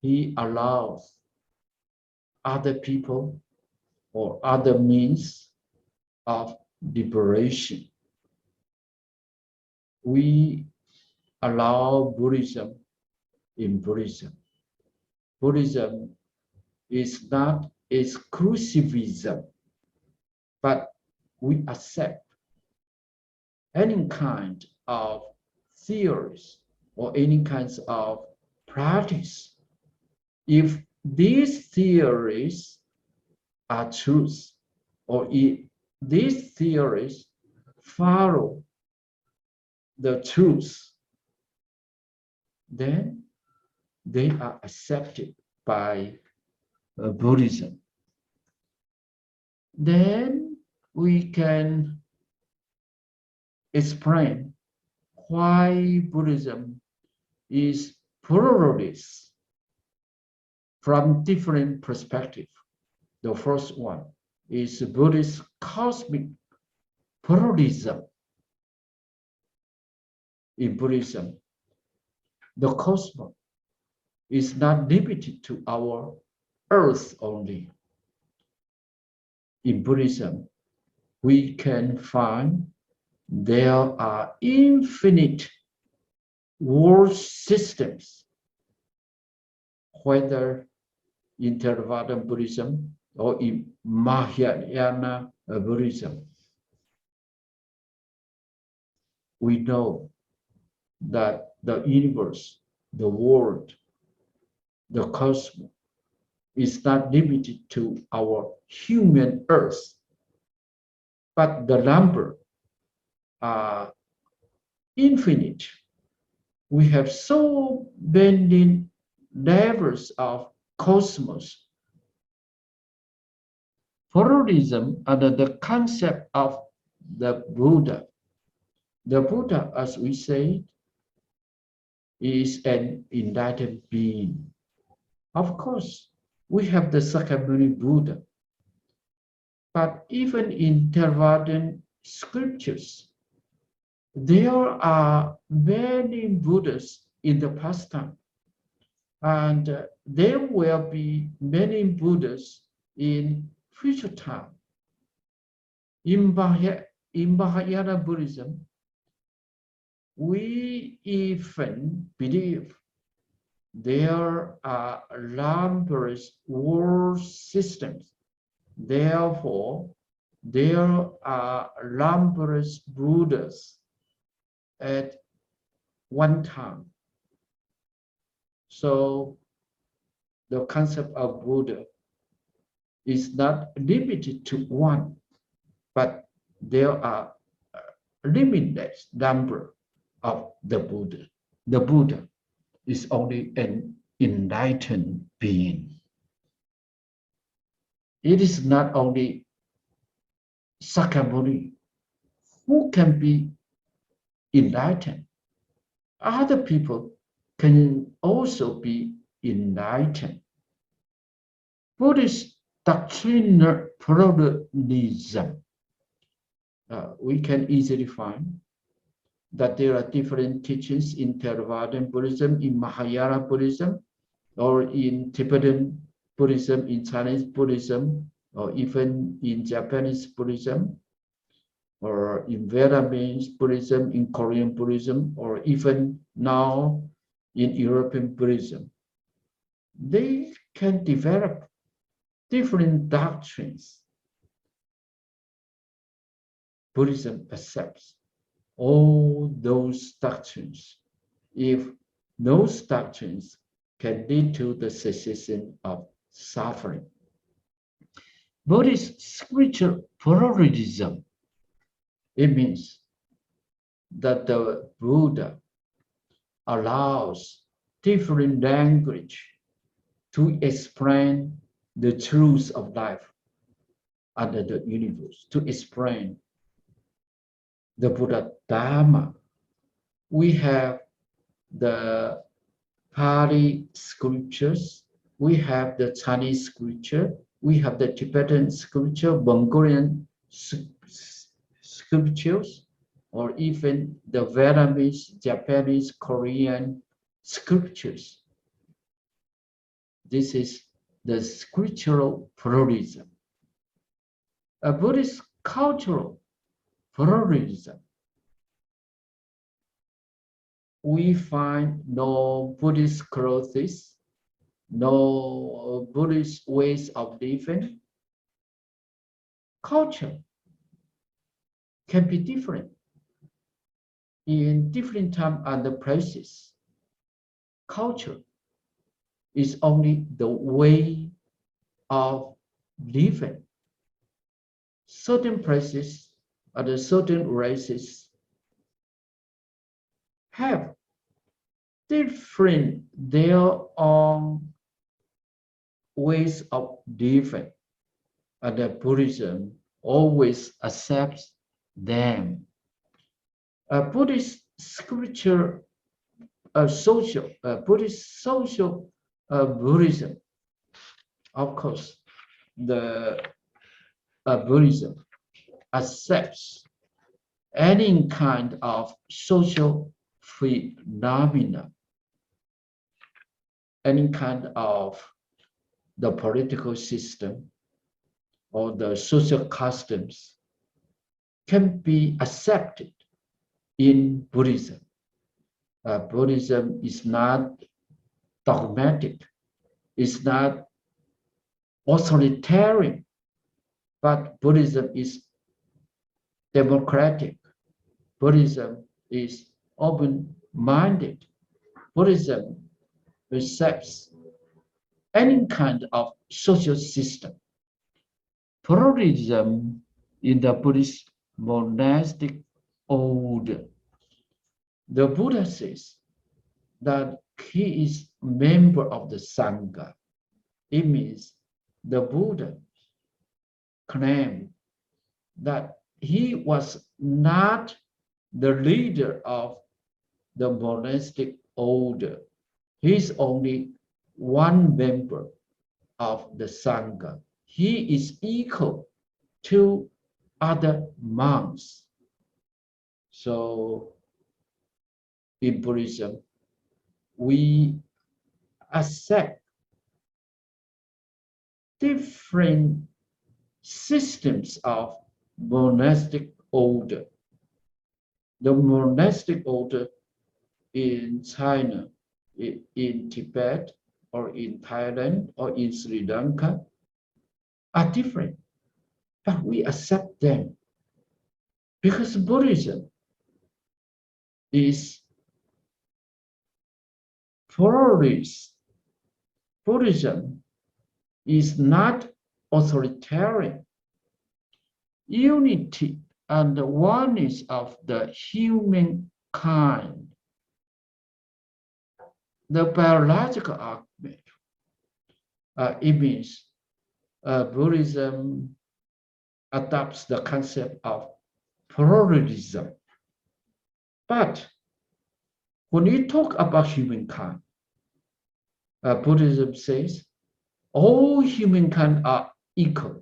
he allows other people or other means of liberation. We allow Buddhism in Buddhism. Buddhism is not exclusivism, but we accept any kind of theories or any kinds of practice if these theories are truth, or if these theories follow the truth, then they are accepted by Buddhism. Then we can explain why Buddhism is pluralist from different perspectives. The first one is Buddhist cosmic pluralism. In Buddhism, the cosmos is not limited to our earth only. In Buddhism, we can find there are infinite world systems, whether in Theravada Buddhism or in Mahayana Buddhism. We know that the universe, the world, the cosmos is not limited to our human earth, but the number are infinite. We have so many levels of cosmos. Pluralism under the concept of the Buddha. The Buddha, as we say, is an enlightened being. Of course, we have the Sakyamuni Buddha, but even in Theravada scriptures, there are many Buddhas in the past time, and there will be many Buddhas in future time. In Mahayana Buddhism, we even believe there are numerous world systems. Therefore, there are numerous Buddhas at one time. So the concept of Buddha is not limited to one, but there are a limitless number of the Buddha. The Buddha is only an enlightened being. It is not only Sakyamuni who can be enlightened. Other people can also be enlightened. Buddhist doctrinal pluralism. We can easily find that there are different teachings in Theravadan Buddhism, in Mahayana Buddhism, or in Tibetan Buddhism, in Chinese Buddhism, or even in Japanese Buddhism, or in Vietnamese Buddhism, in Korean Buddhism, or even now in European Buddhism. They can develop different doctrines. Buddhism accepts all those doctrines if those doctrines can lead to the cessation of suffering. Buddhist spiritual pluralism, it means that the Buddha allows different language to explain the truth of life under the universe, to explain the Buddha Dharma. We have the Pali scriptures, we have the Chinese scripture, we have the Tibetan scripture, Mongolian scriptures, or even the Vietnamese, Japanese, Korean scriptures. This is the scriptural pluralism. A Buddhist cultural pluralism. We find no Buddhist clothes, no Buddhist ways of living. Culture can be different in different time and places. Culture is only the way of living. Certain places and certain races have different their own ways of living, and the Buddhism always accepts them. Buddhist scripture, Buddhist social Buddhism, of course, the Buddhism accepts any kind of social phenomena, any kind of the political system or the social customs can be accepted in Buddhism. Buddhism is not dogmatic, it's not authoritarian, but Buddhism is democratic. Buddhism is open-minded. Buddhism accepts any kind of social system. Pluralism in the Buddhist monastic order. The Buddha says that he is a member of the Sangha. It means the Buddha claimed that he was not the leader of the monastic order. He is only one member of the Sangha. He is equal to other monks. So in Buddhism, we accept different systems of monastic order. The monastic order in China, in Tibet, or in Thailand, or in Sri Lanka are different, but we accept them because Buddhism is pluralist. Buddhism is not authoritarian. Unity and the oneness of the humankind. The biological argument, it means Buddhism adopts the concept of pluralism. But when you talk about humankind, Buddhism says all humankind are equal.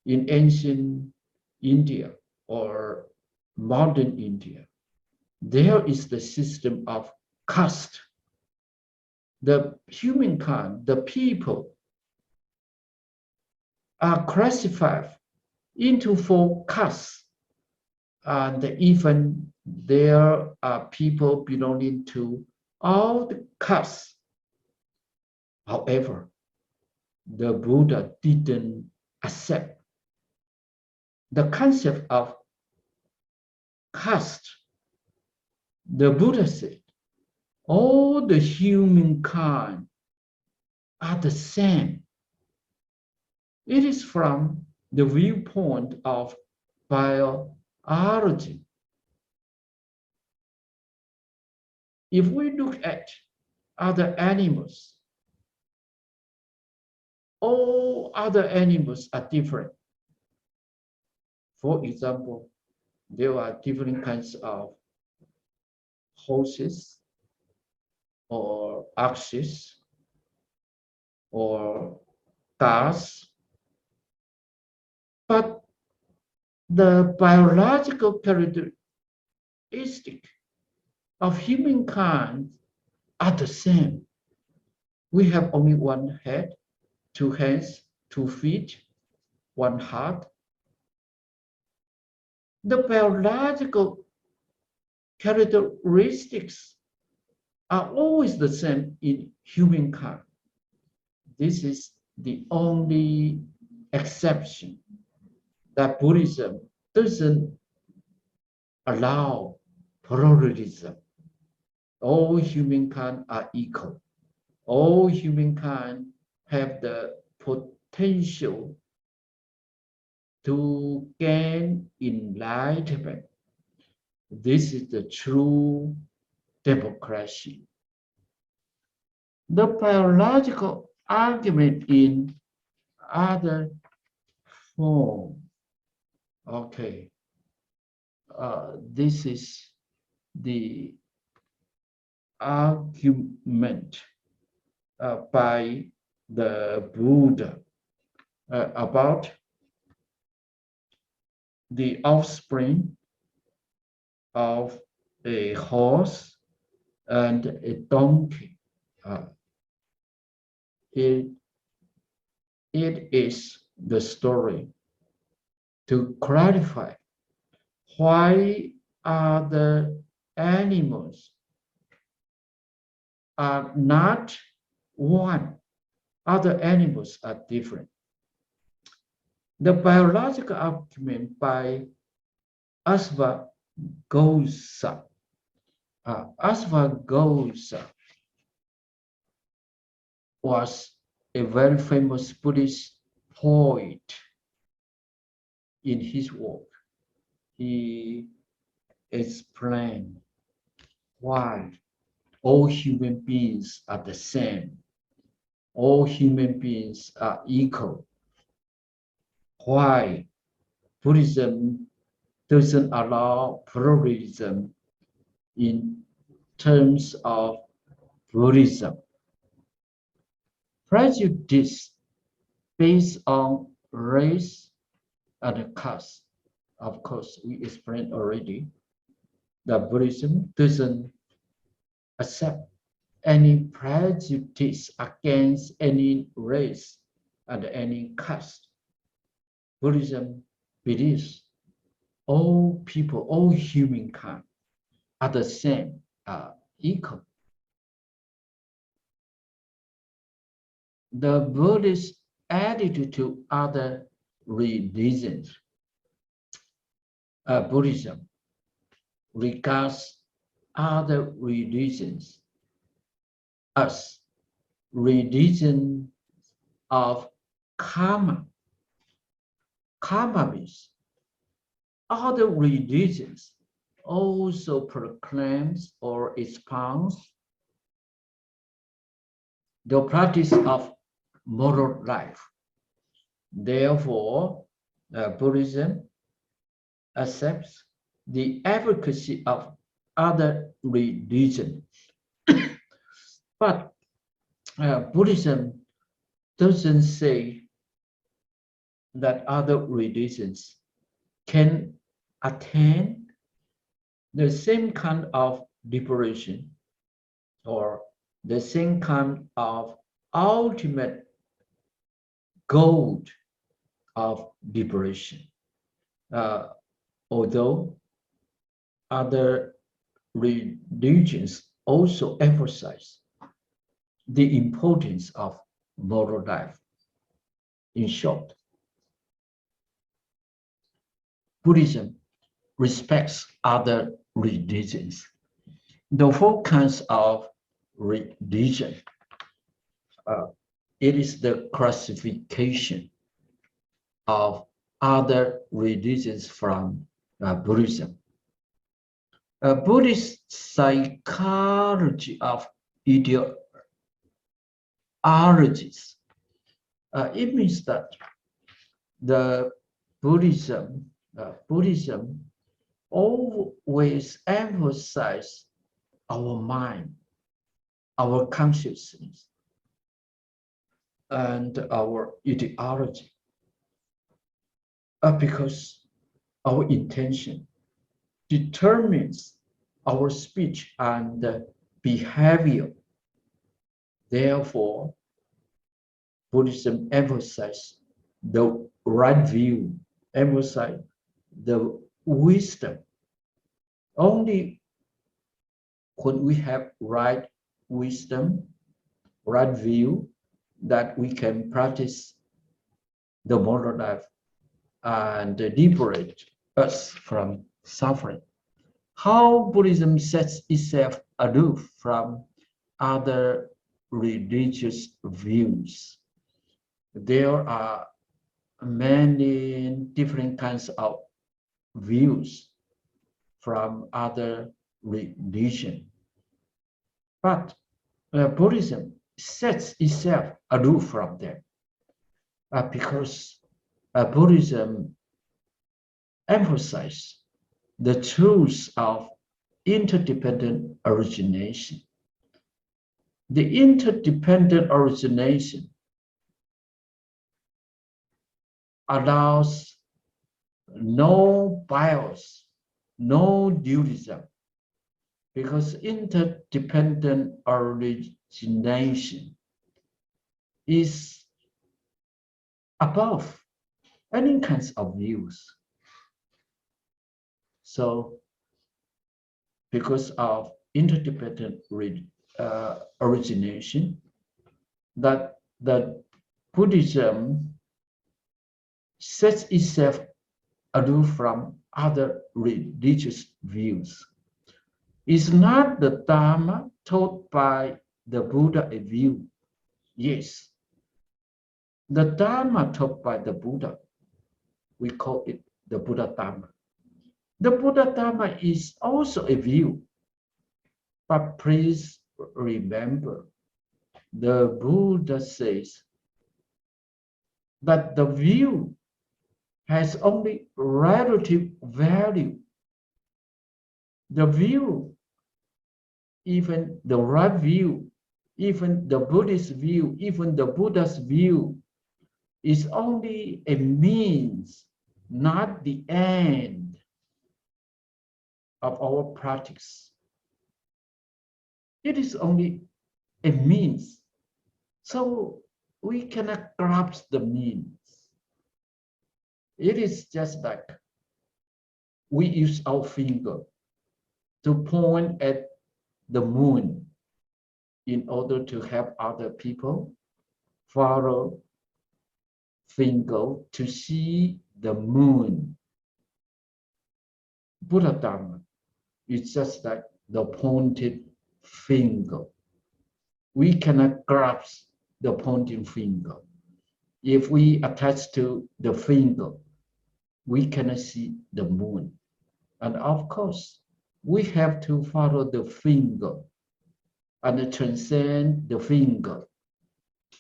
in ancient India or modern India, there is the system of caste. The humankind, the people, are classified into 4 castes, and even there are people belonging to all the castes. However, the Buddha didn't accept the concept of caste. The Buddha said, all the humankind are the same. It is from the viewpoint of biology. If we look at other animals, all other animals are different. For example, there are different kinds of horses or oxes or cars, but the biological characteristic of humankind are the same. We have only one head, 2 hands, 2 feet, 1 heart. The biological characteristics are always the same in humankind. This is the only exception that Buddhism doesn't allow pluralism. All humankind are equal. All humankind have the potential to gain enlightenment. This is the true democracy. The biological argument in other form. Okay, this is the argument by the Buddha about the offspring of a horse and a donkey. It is the story to clarify why other animals are not one. Other animals are different. The biological argument by Asvaghosha. Asvaghosha was a very famous Buddhist poet. In his work, he explained why all human beings are the same. All human beings are equal. Why Buddhism doesn't allow pluralism in terms of Buddhism. Prejudice based on race and caste. Of course, we explained already that Buddhism doesn't accept any prejudice against any race and any caste. Buddhism believes all people, all humankind are the same, equal. The Buddhist attitude to other religions, Buddhism regards other religions as religion of karma. Karma means other religions also proclaims or expounds the practice of moral life. Therefore, Buddhism accepts the advocacy of other religions. But Buddhism doesn't say that other religions can attain the same kind of liberation or the same kind of ultimate goal of liberation. Although other religions also emphasize the importance of moral life. In short, Buddhism respects other religions. The four kinds of religion, it is the classification of other religions from Buddhism. Buddhist psychology of ideologies. It means that the Buddhism always emphasizes our mind, our consciousness, and our ideology, because our intention determines our speech and behavior. Therefore, Buddhism emphasizes the right view, emphasizes the wisdom. Only when we have right wisdom, right view, that we can practice the moral life and liberate us from suffering. How Buddhism sets itself aloof from other religious views. There are many different kinds of views from other religion, but Buddhism sets itself aloof from them because Buddhism emphasizes the truth of interdependent origination. The interdependent origination allows no bias, no dualism, because interdependent origination is above any kinds of views. So, because of interdependent origination, that Buddhism sets itself aloof from other religious views. Is not the Dharma taught by the Buddha a view? Yes. The Dharma taught by the Buddha, we call it the Buddha Dharma. The Buddha Dharma is also a view, but please remember, the Buddha says that the view has only relative value. The view, even the right view, even the Buddhist view, even the Buddha's view, is only a means, not the end of our practice. It is only a means. So we cannot grasp the means. It is just like we use our finger to point at the moon in order to help other people follow finger to see the moon. Buddha Dharma is just like the pointed finger. We cannot grasp the pointing finger. If we attach to the finger, we cannot see the moon. And of course, we have to follow the finger and transcend the finger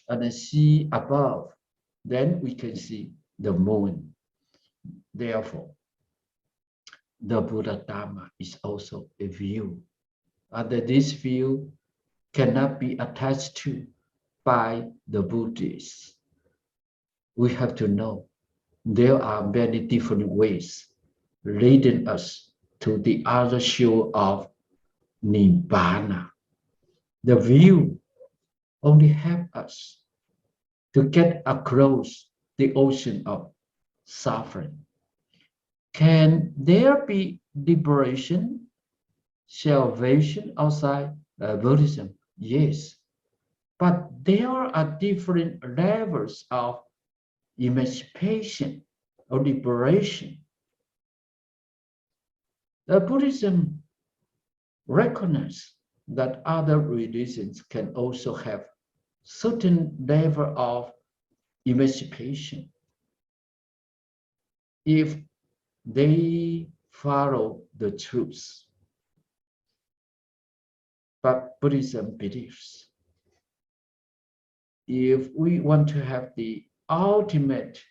and see above. Then we can see the moon. Therefore, the Buddha Dharma is also a view. And this view cannot be attached to by the Buddhists. We have to know there are many different ways leading us to the other shore of Nibbana. The view only helps us to get across the ocean of suffering. Can there be liberation, salvation outside Buddhism? Yes, but there are different levels of emancipation or liberation. Buddhism recognizes that other religions can also have certain level of emancipation if they follow the truth. But Buddhism believes if we want to have the ultimate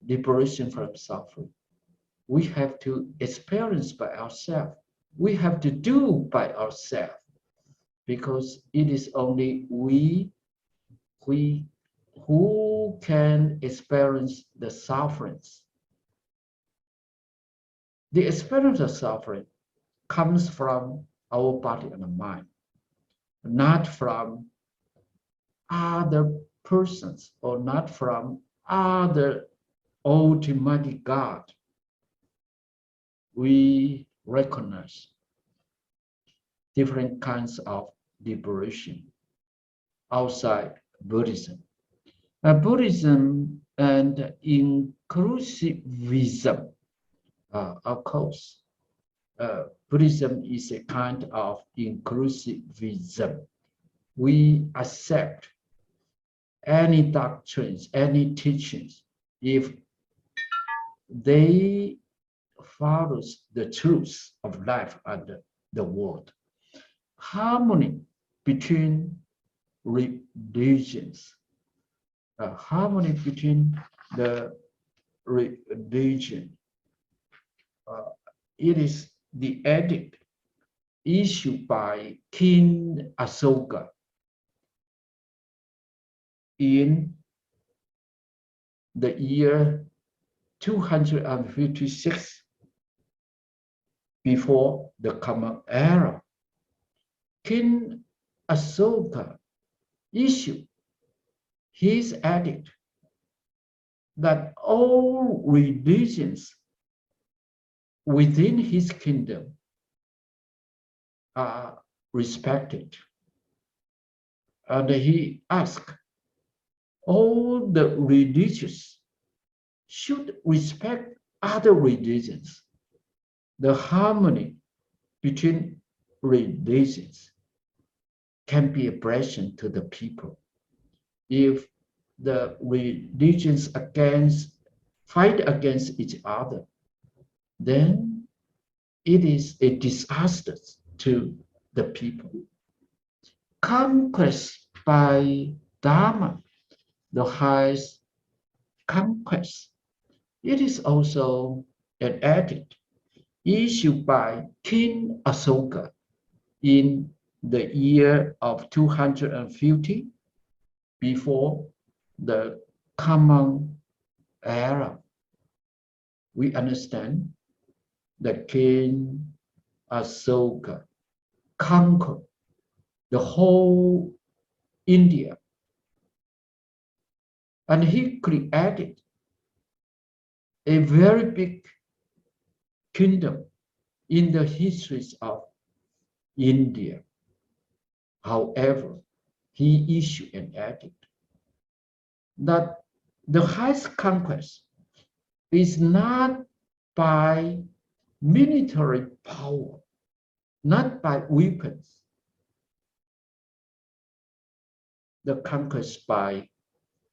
liberation from suffering, we have to experience by ourselves. We have to do by ourselves, because it is only we who can experience the sufferings. The experience of suffering comes from our body and mind, not from other persons or not from other ultimate God. We recognize different kinds of liberation outside Buddhism. Buddhism and inclusivism, of course, Buddhism is a kind of inclusivism. We accept any doctrines, any teachings, if they follows the truth of life and the world. Harmony between religions, harmony between the religion. It is the edict issued by King Asoka in the year 256 before the Common Era. King Asoka issued his edict that all religions within his kingdom are respected. And he asked all the religious should respect other religions. The harmony between religions can be a blessing to the people. If the religions fight against each other, then it is a disaster to the people. Conquest by Dharma, the highest conquest. It is also an edict issued by King Asoka in the year of 250 before the Common Era. We understand that King Asoka conquered the whole India, and he created a very big kingdom in the histories of India. However, he issued an edict that the highest conquest is not by military power, not by weapons. The conquest by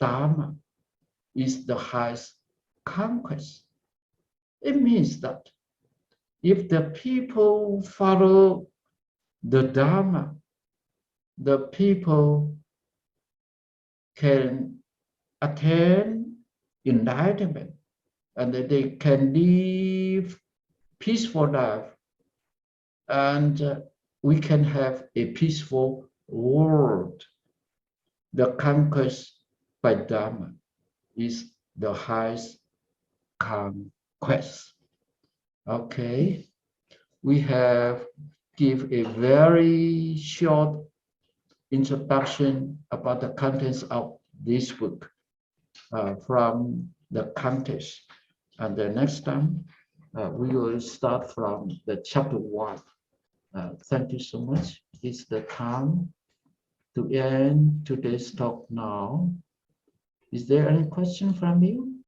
Dharma is the highest conquest. It means that if the people follow the Dharma, the people can attain enlightenment and they can live peaceful life, and we can have a peaceful world. The conquest by Dharma is the highest conquest. Okay, we have give a very short introduction about the contents of this book from the context. And the next time we will start from the chapter 1. Thank you so much. It's the time to end today's talk now. Is there any question from you?